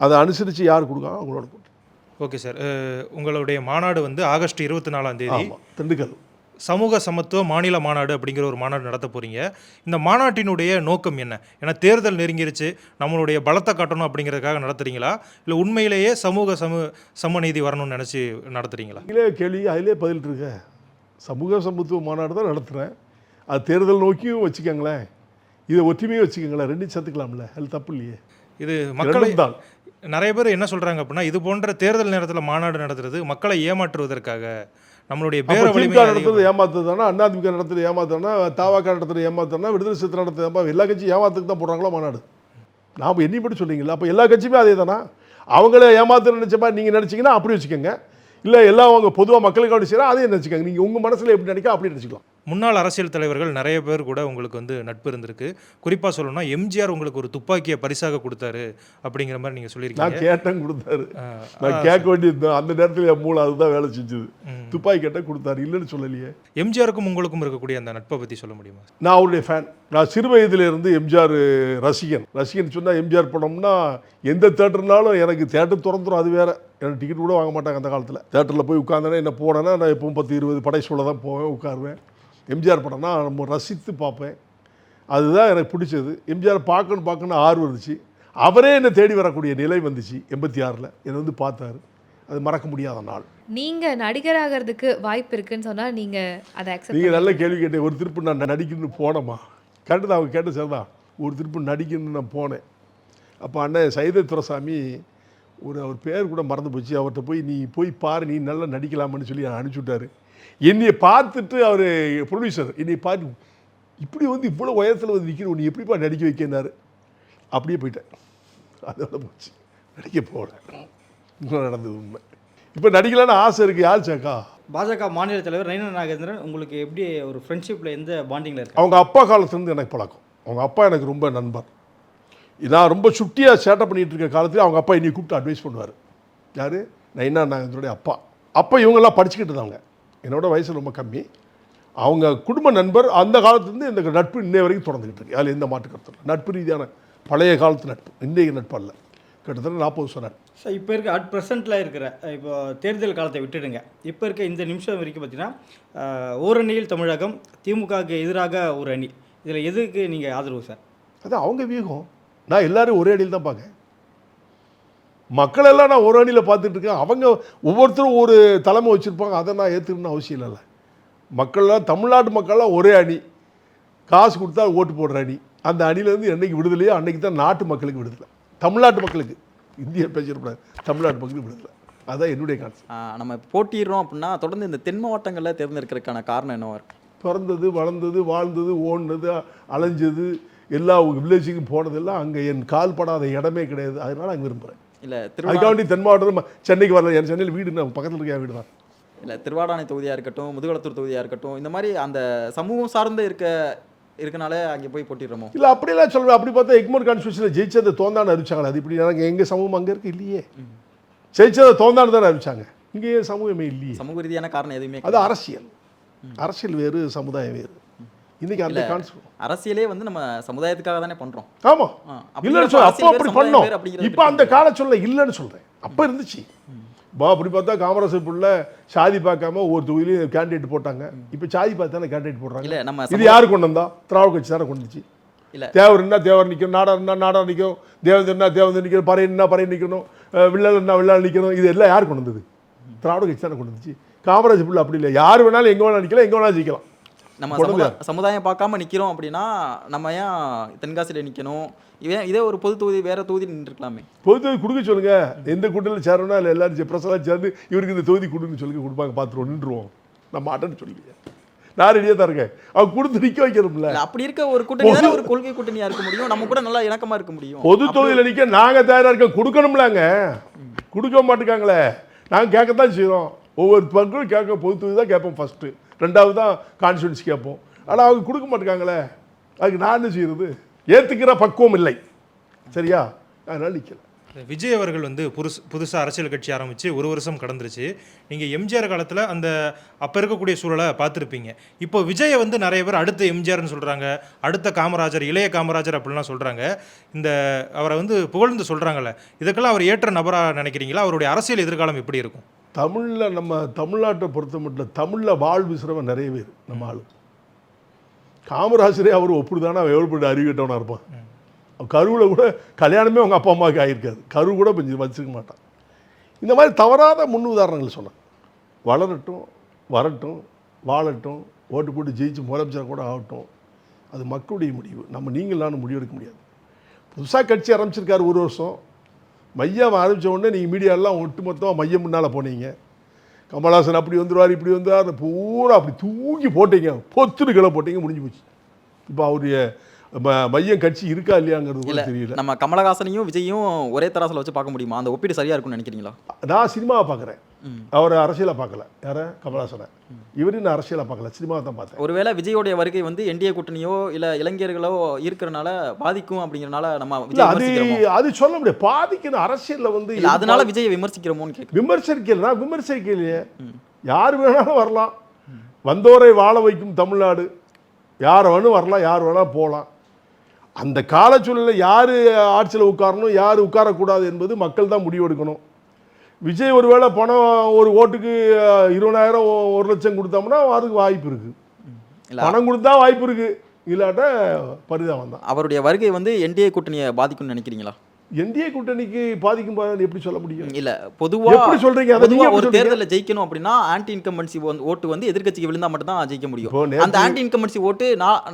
அதை அனுசரித்து யார் கொடுக்காங்க அவங்களோட கூட்டணி. Okay sir. உங்களுடைய மாநாடு வந்து ஆகஸ்ட் 24ஆம் தேதி திண்டுக்கல். சமூக சமத்துவ மாநில மாநாடு அப்படிங்கிற ஒரு மாநாடு நடத்த போகிறீங்க. இந்த மாநாட்டினுடைய நோக்கம் என்ன? ஏன்னா தேர்தல் நெருங்கிருச்சு, நம்மளுடைய பலத்தை காட்டணும் அப்படிங்கிறதுக்காக நடத்துகிறீங்களா, இல்லை உண்மையிலேயே சமநீதி வரணும்னு நினச்சி நடத்துகிறீங்களா? அதிலே கேள்வி அதிலே பதில் இருக்க. சமூக சமத்துவ மாநாடு தான் நடத்துகிறேன். அது தேர்தல் நோக்கியும் வச்சுக்கோங்களேன், இதை ஒற்றுமையும் வச்சுக்கோங்களேன், ரெண்டும் சேர்த்துக்கலாம்ல, அது தப்பு இல்லையே. இது மக்களை ரெண்டும் தான். நிறைய பேர் என்ன சொல்கிறாங்க அப்படின்னா, இது போன்ற தேர்தல் நேரத்தில் மாநாடு நடத்துறது மக்களை ஏமாற்றுவதற்காக, நம்மளுடைய பேர திமுக வலிமை நடத்துறது ஏமாத்துதானா, அதிமுக நடத்துறது ஏமாத்தானா, தாவாக்கா நடத்துறது ஏமாத்தானா, விடுதலை சிறுத்தை நடத்துறது எல்லா கட்சியும் ஏமாத்துக்கு தான் போடுறாங்களா மாநாடு? நாம் எண்ணி மட்டும் சொல்றீங்களா? அப்போ எல்லா கட்சியுமே அதே தானா? அவங்கள ஏமாத்த நினைச்ச மாதிரி நீங்கள் நினச்சிங்கன்னா அப்படி வச்சுக்கோங்க, இல்லை எல்லாம் அவங்க பொதுவாக மக்களுக்கு அப்படி செய்யலாம் அதே நினச்சிக்கோங்க. நீங்கள் உங்கள் மனசில் எப்படி நினைக்க அப்படி நினச்சிக்கலாம். முன்னாள் அரசியல் தலைவர்கள் நிறைய பேர் கூட உங்களுக்கு வந்து நட்பு இருந்திருக்கு. குறிப்பாக சொல்லணும்னா எம்ஜிஆர் உங்களுக்கு ஒரு துப்பாக்கியை பரிசாக கொடுத்தாரு அப்படிங்கிற மாதிரி நீங்கள் நான் சொல்லியிருக்கீங்க. கேட்டேன் கொடுத்தாரு, நான் கேட்க வேண்டியது அந்த நேரத்தில் என் மூளை அதுதான் வேலை செஞ்சது. துப்பாக்கி கேட்டால் கொடுத்தாரு, இல்லைன்னு சொல்லலையே. எம்ஜிஆருக்கும் உங்களுக்கும் இருக்கக்கூடிய அந்த நட்பை பற்றி சொல்ல முடியுமா? நான் அவருடைய ஃபேன். நான் சிறு வயதிலிருந்து எம்ஜிஆர் ரசிகன் சொன்னால் எம்ஜிஆர் படம்னா எந்த தேட்டர்னாலும் எனக்கு தேட்டர் திறந்துடும். அது வேறு, எனக்கு டிக்கெட் கூட வாங்க மாட்டாங்க அந்த காலத்தில். தேட்டரில் போய் உட்காந்தேன்னா என்ன போனேன்னா நான் எப்பவும் 10-20 படை சொல்ல தான் போவேன், உட்காருவேன். எம்ஜிஆர் படம்னா நம்ம ரசித்து பார்ப்பேன், அதுதான் எனக்கு பிடிச்சது. எம்ஜிஆர் பார்க்கணுன்னு ஆர்வம் இருந்துச்சு. அவரே என்னை தேடி வரக்கூடிய நிலை வந்துச்சு 86 என்னை வந்து பார்த்தாரு. அது மறக்க முடியாத நாள். நீங்கள் நடிகராகிறதுக்கு வாய்ப்பு இருக்குன்னு சொன்னால் நீங்கள் அதை அக்செப்ட் நீங்கள் நல்ல கேள்வி கேட்டேன். ஒரு திருப்பு நான் நடிக்கணும்னு போனேம்மா, கரெக்டு தான், அவங்க கேட்ட சார் தான். ஒரு திருப்பு நடிக்கணும்னு நான் போனேன். அப்போ அண்ணன் சைதை துரைசாமி, அவர் பேர் கூட மறந்து போச்சு, அவர்கிட்ட போய் நீ போய் பாரு, நீ நல்லா நடிக்கலாமான்னு சொல்லி அனுப்பிச்சி விட்டார். என்னையை பார்த்துட்டு அவர் ப்ரொடியூசர் என்னை பார்த்து, இப்படி வந்து இவ்வளோ உயரத்தில் வந்து நிற்கிற நீ எப்படிப்பா நடிக்க வைக்கினார். அப்படியே போயிட்டேன், அதோட போச்சு, நடிக்க போகல. இன்னும் நடந்தது உண்மை. இப்போ நடிக்கலான்னு ஆசை இருக்குது. யார் சேக்கா? பாஜக மாநில தலைவர் நயினா நாகேந்திரன் உங்களுக்கு எப்படி ஒரு ஃப்ரெண்ட்ஷிப்பில் எந்த பாண்டிங்கில் இருக்கு? அவங்க அப்பா காலத்துலேருந்து எனக்கு பழக்கம். அவங்க அப்பா எனக்கு ரொம்ப நண்பர். நான் ரொம்ப சுட்டியாக சேட்டை பண்ணிகிட்டு இருக்க காலத்தில் அவங்க அப்பா என்னை கூப்பிட்டு அட்வைஸ் பண்ணுவார். யார்? நயினா நாகேந்திரனுடைய அப்பா. அப்போ இவங்கெல்லாம் படிச்சுக்கிட்டு இருந்தாங்க, என்னோட வயசு ரொம்ப கம்மி. அவங்க குடும்ப நண்பர். அந்த காலத்துலேருந்து இந்த நட்பு இன்னைய வரைக்கும் தொடர்ந்துக்கிட்டு இருக்கு. அதில் எந்த மாற்று கருத்து இல்லை. நட்பு ரீதியான பழைய காலத்து நட்பு, இன்றைய நட்பு அல்ல. கிட்டத்தட்ட 40 வருஷம் நட்பு. சார் இப்போ இருக்க அட் ப்ரெசென்ட்டில் இருக்கிற இப்போ தேர்தல் காலத்தை விட்டுடுங்க, இப்போ இருக்க இந்த நிமிஷம் வரைக்கும் பார்த்தீங்கன்னா ஓரணியில் தமிழகம், திமுகவுக்கு எதிராக ஒரு அணி, இதில் எதுக்கு நீங்கள் ஆதரவு சார்? அது அவங்க வியூகம். நான் எல்லாரும் ஒரே அணியில் தான் பார்க்கேன். மக்களெல்லாம் நான் ஒரு அணியில் பார்த்துட்டு இருக்கேன். அவங்க ஒவ்வொருத்தரும் ஒரு தலைமை வச்சுருப்பாங்க, அதை நான் ஏற்றுக்கணும்னு அவசியம் இல்லைல்ல. மக்கள்லாம், தமிழ்நாட்டு மக்கள்லாம் ஒரே அணி, காசு கொடுத்தா ஓட்டு போடுற அணி. அந்த அணியிலேருந்து என்றைக்கு விடுதலையோ அன்றைக்கி தான் நாட்டு மக்களுக்கு விடுதலை. தமிழ்நாட்டு மக்களுக்கு, இந்திய பேசிடக்கூடாது, தமிழ்நாட்டு மக்களுக்கு விடுதலை. அதுதான் என்னுடைய கான்செப்ட். நம்ம போட்டிடுறோம் அப்படின்னா தொடர்ந்து இந்த தென் மாவட்டங்களில் தேர்ந்தெடுக்கிறதுக்கான காரணம் என்னவா இருக்கு? பிறந்தது, வளர்ந்தது, வாழ்ந்தது, ஓடுனது, அலைஞ்சது, எல்லா வில்லேஜுக்கும் போனதெல்லாம் அங்கே என் கால் படாத இடமே கிடையாது. அதனால் அங்கே விரும்புகிறேன். இல்லை அதுக்காண்டி தென் மாவட்டம் சென்னைக்கு வரல. என் சென்னையில் வீடு நம்ம பக்கத்தில் இருக்க வீடு தான். இல்லை, திருவாடானை தொகுதியாக இருக்கட்டும், முதுகுளத்தூர் தொகுதியாக இருக்கட்டும், இந்த மாதிரி அந்த சமூகம் சார்ந்து இருக்கனால அங்கே போய் போட்டிடுறோமோ? இல்லை, அப்படிலாம் சொல்லுவேன். அப்படி பார்த்தா எக்மோர் கான்ஸ்டியூஷனில் ஜெயிச்சதை தோந்தான்னு அறிவிச்சாங்களே, அது இப்படி நாங்கள் எங்கள் சமூகம் அங்கே இருக்கு இல்லையே. ஜெயிச்சதை தோந்தான்னு தானே அறிவிச்சாங்க. இங்கே சமூகமே இல்லையே. சமூக ரீதியான காரணம் எதுவுமே அது அரசியல். அரசியல் வேறு, சமுதாயம் வேறு. இன்னைக்கு அந்த கான்செப்ட் அரசியலே வந்து நம்ம சமுதாயத்துக்காக தானே பண்றோம். ஆமா, இல்லைன்னு சொல்ல அப்போ அப்படி பண்ணோம். இப்போ அந்த கால சொல்ல இல்லைன்னு சொல்றேன். அப்போ இருந்துச்சு. அப்படி பார்த்தா காமராஜர் புள்ள சாதி பார்க்காம ஒரு தொகுதியிலையும் கேண்டிடேட் போட்டாங்க. இப்போ சாதி பார்த்து தானே கேண்டிடேட் போடுறாங்க. இல்லை, நம்ம இது யாரு கொண்டு வந்தா? திராவிட கட்சி தானே கொண்டு வந்துச்சு. இல்லை, தேவர்னா தேவர் நிற்கணும், நாடார்னா நாடார் நிற்கும், தேவந்தர்னா தேவந்தர் நிற்கணும், பறையன்னா பறையன் நிற்கணும், வில்லாள்னா வில்லாள் நிற்கணும். இது எல்லாம் யார் கொண்டு வந்தது? திராவிட கட்சி தானே கொண்டு வந்துச்சு. காமராஜர் புள்ள அப்படி இல்லை, யார் வேணாலும் எங்கே வேணாலும் நிற்கலாம், எங்கே வேணாலும் ஜெயிக்கலாம். நம்ம சமுதாயம் பார்க்காம நிற்கிறோம் அப்படின்னா நம்ம ஏன் தென்காசியில் நிற்கணும்? இதே ஒரு பொது தொகுதி வேற தொகுதி நின்றுருக்கலாமே. பொது தொகுதி கொடுக்க சொல்லுங்க. எந்த கூட்டத்தில் சேரணும்னா இல்லை எல்லாரும் பிரசலாம் சேர்ந்து இவருக்கு இந்த தொகுதி கொடுன்னு சொல்லுங்க, கொடுப்பாங்க, பார்த்துருவோம், நின்றுவோம். நம்ம அட்டன் சொல்லுங்க, நான் ரெடியாக தான் இருக்கேன். அவங்க கொடுத்து நிற்க வைக்கணும்ல. அப்படி இருக்க ஒரு கூட்டணி ஒரு கொள்கை கூட்டணியாக இருக்க முடியும், நம்ம கூட நல்லா இணக்கமாக இருக்க முடியும். பொது தொகுதியில் நிற்க நாங்கள் தயாராக இருக்க. கொடுக்கணும்லாங்க, கொடுக்க மாட்டேங்காங்களே. நாங்கள் கேட்கத்தான் செய்கிறோம். ஒவ்வொரு பங்கும் கேட்க பொது தொகுதி தான் கேட்போம் ஃபஸ்ட்டு, ரெண்டாவது தான் கான்ஸ்டியூன்சி கேட்போம். ஆனால் அவங்க கொடுக்க மாட்டேங்காங்களே. அதுக்கு நான் என்ன செய்யறது? ஏற்றுக்கிற பக்குவம் இல்லை, சரியா? அதனால் நிற்கல. விஜய் அவர்கள் வந்து புதுசாக அரசியல் கட்சி ஆரம்பித்து 1 வருஷம் கடந்துருச்சு. நீங்கள் எம்ஜிஆர் காலத்தில் அந்த அப்போ இருக்கக்கூடிய சூழலை பார்த்துருப்பீங்க. இப்போ விஜயை வந்து நிறைய பேர் அடுத்த எம்ஜிஆர்னு சொல்கிறாங்க, அடுத்த காமராஜர், இளைய காமராஜர் அப்படிலாம் சொல்கிறாங்க. அவரை வந்து புகழ்ந்து சொல்கிறாங்கல்ல, இதுக்கெல்லாம் அவர் ஏற்ற நபராக நினைக்கிறீங்களா? அவருடைய அரசியல் எதிர்காலம் எப்படி இருக்கும்? தமிழில் நம்ம தமிழ்நாட்டை பொறுத்த மட்டும் தமிழில் வாழ் வீசுகிறவன் நிறைய பேர் நம்ம ஆள். காமராஜரே அவர் ஒப்புடு தானே அவன் எவ்வளோ அறிவிட்டவனாக இருப்பான். கருவில் கூட கல்யாணமே அவங்க அப்பா அம்மாவுக்கு ஆகியிருக்காது, கரு கூட கொஞ்சம் வச்சுக்க மாட்டான். இந்த மாதிரி தவறாத முன் உதாரணங்கள் சொன்னான். வளரட்டும், வரட்டும், வாழட்டும், ஓட்டு போட்டு ஜெயிச்சு முதலமைச்சர் கூட ஆகட்டும், அது மக்களுடைய முடிவு. நம்ம நீங்களான்னு முடிவு எடுக்க முடியாது. புதுசாக கட்சி ஆரம்பிச்சிருக்காரு, ஒரு வருஷம் மையம் ஆரம்பித்த உடனே நீங்கள் மீடியாலாம் ஒட்டு மொத்தமாக மையம் முன்னால் போனீங்க. கமல்ஹாசன் அப்படி வந்துடுவார், இப்படி வந்துடுவார், பூரா அப்படி தூக்கி போட்டீங்க, பொத்துன்னு கிளை போட்டீங்க, முடிஞ்சு போச்சு. இப்போ அவருடைய மையம் கட்சி இருக்கா இல்லையாங்கிறது கூட தெரியல. நம்ம கமலஹாசனையும் விஜயும் ஒரே தராசில் வச்சு பார்க்க முடியுமா? அந்த ஒப்பீடு சரியா இருக்கும்னு நினைக்கிறீங்களா? நான் சினிமாவை பார்க்குறேன், அவர் அரசியலை பார்க்கல. யாரை? கமல்ஹாசனை. இவரையும் நான் அரசியலை பார்க்கல, சினிமாவை தான் பார்த்தேன். ஒருவேளை விஜயோடைய வருகை வந்து என்டிஏ கூட்டணியோ இல்லை இளைஞர்களோ இருக்கிறனால பாதிக்கும் அப்படிங்கிறனால நம்ம அது சொல்ல முடியாது. பாதிக்கணும் அரசியலில் வந்து அதனால விஜயை விமர்சிக்கிறோமோன்னு கேட்க. விமர்சிக்கல, விமர்சிக்கலையே. யார் வேணாலும் வரலாம். வந்தோரை வாழ வைக்கும் தமிழ்நாடு. யார் வேணும் வரலாம், யார் வேணாலும் போகலாம். அந்த காலச்சூழலில் யார் ஆட்சியில் உட்காரணும், யார் உட்காரக்கூடாது என்பது மக்கள் தான் முடிவெடுக்கணும். விஜய் ஒருவேளை பணம் ஒரு ஓட்டுக்கு 20,000 1 லட்சம் கொடுத்தோம்னா அதுக்கு வாய்ப்பு இருக்குது. பணம் கொடுத்தா வாய்ப்பு இருக்குது, இல்லாட்ட பரிதாபம் தான். அவருடைய வருகை வந்து என்டிஏ கூட்டணியை பாதிக்கும்னு நினைக்கிறீங்களா? என்டிஏ கூட்டணிக்கு பாதிக்கும் எப்படி சொல்ல முடியும்? இல்ல பொதுவா எப்படி சொல்றீங்க? ஒரு தேர்தலில் ஜெயிக்கணும் அப்படின்னா ஆன்டி இன்கம்பன்சி ஓட்டு வந்து எதிர்க்கட்சிக்கு விழுந்தா மட்டும் தான் ஜெயிக்க முடியும். அந்த ஆன்டி இன்கம்பன்சி ஓட்டு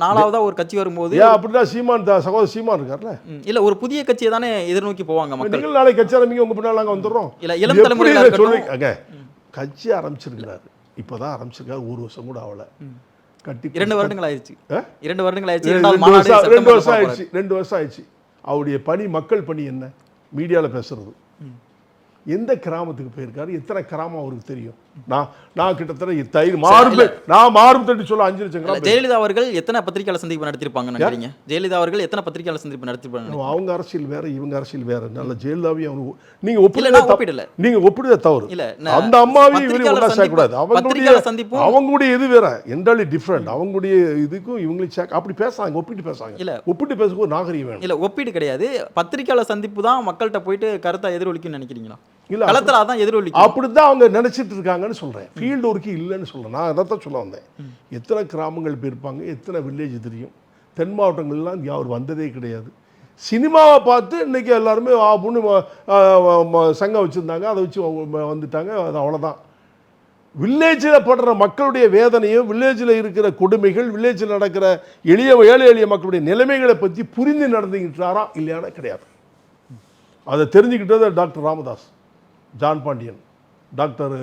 நாலாவதா ஒரு கட்சி வரும்போது அப்படிதான் சீமான் சகோதரர் சீமான் இருக்கார்ல, இல்ல ஒரு புதிய கட்சியை தானே எதிர்நோக்கி போவாங்க மக்கள். நீங்கள் நாளைக்கு கட்சி ஆரம்பிங்க, உங்க பின்னால நாங்க வந்துடுறோம். இல்ல இளம் தலைமுறையில சொல்றீங்க கட்சி ஆரம்பிச்சிருக்கிறாரு, இப்பதான் ஆரம்பிச்சிருக்காரு, 1 வருஷம் கூட ஆகல. கட்டி 2 வருடங்கள் ஆயிடுச்சு. 2 வருடங்கள் ஆயிடுச்சு. 2 வருஷம் ஆயிடுச்சு. 2 வருஷம் ஆயிடுச்சு. அவருடைய பணி, மக்கள் பணி என்ன? மீடியாவில் பேசுறது. எந்த கிராமத்துக்கு போயிருக்காரு? எத்தனை கிராமம் அவருக்கு தெரியும்? நான் கிட்டத்தட்ட மாறும் தட்டி சொல்ல 5 லட்சம் கிராமம். ஜெயலலிதா அவர்கள் எத்தனை பத்திரிகையாளர் சந்திப்பு நடத்திருப்பாங்கன்னு நினைக்கிறீங்க? ஜெயலலிதா அவர்கள் எத்தனை பத்திரிகையாளர் சந்திப்பு நடத்திருப்பாங்க? அவங்க அரசியல் வேற, இவங்க அரசியல் வேற. நல்ல ஜெயலலிதாவையும் அவங்க நீங்க ஒப்பிடல, நீங்க ஒப்பிடுத தவறு. இல்ல அந்த அம்மாவையும் இவரையும் ஒன்றா சேர்க்கக்கூடாது. அவங்களுடைய இது வேற, என்டாலி டிஃப்ரெண்ட். அவங்களுடைய இதுக்கும் இவங்களையும் சேர்க்க அப்படி பேசுறாங்க, ஒப்பிட்டு பேசுறாங்க. இல்ல ஒப்பிட்டு பேசும்போது நாகரிகம் வேணும். இல்ல ஒப்பீடு கிடையாது. பத்திரிகையாளர் சந்திப்பு தான் மக்கள்கிட்ட போயிட்டு கருத்தை எதிரொலிக்கும்னு நினைக்கிறீங்களா? களத்துல அதான் எதிரொலிக்கும். அப்படிதான் அவங்க நினைச்சிட்டு இருக்காங்கன்னு சொல்றேன். ஃபீல்டு ஒர்க்கு இல்லைன்னு சொல்றேன். நான் அதைத்தான் சொல்ல வந்தேன். எத்தனை கிராமங்கள் போயிருப்பாங்க, எத்தனை வில்லேஜ் தெரியும். தென் மாவட்டங்கள்லாம் அவர் வந்ததே கிடையாது. சினிமாவை பார்த்து இன்னைக்கு எல்லாருமே பொண்ணு சங்கம் வச்சுருந்தாங்க, அதை வச்சு வந்துட்டாங்க. அது அவ்வளோதான். வில்லேஜில் படுற மக்களுடைய வேதனையும், வில்லேஜில் இருக்கிற கொடுமைகள், வில்லேஜில் நடக்கிற ஏழை எளிய மக்களுடைய நிலைமைகளை பற்றி புரிந்து நடந்துக்கிட்டாரா இல்லையானா கிடையாது. அதை தெரிஞ்சுக்கிட்டது டாக்டர் ராமதாஸ், ஜான் பாண்டியன், டாக்டர்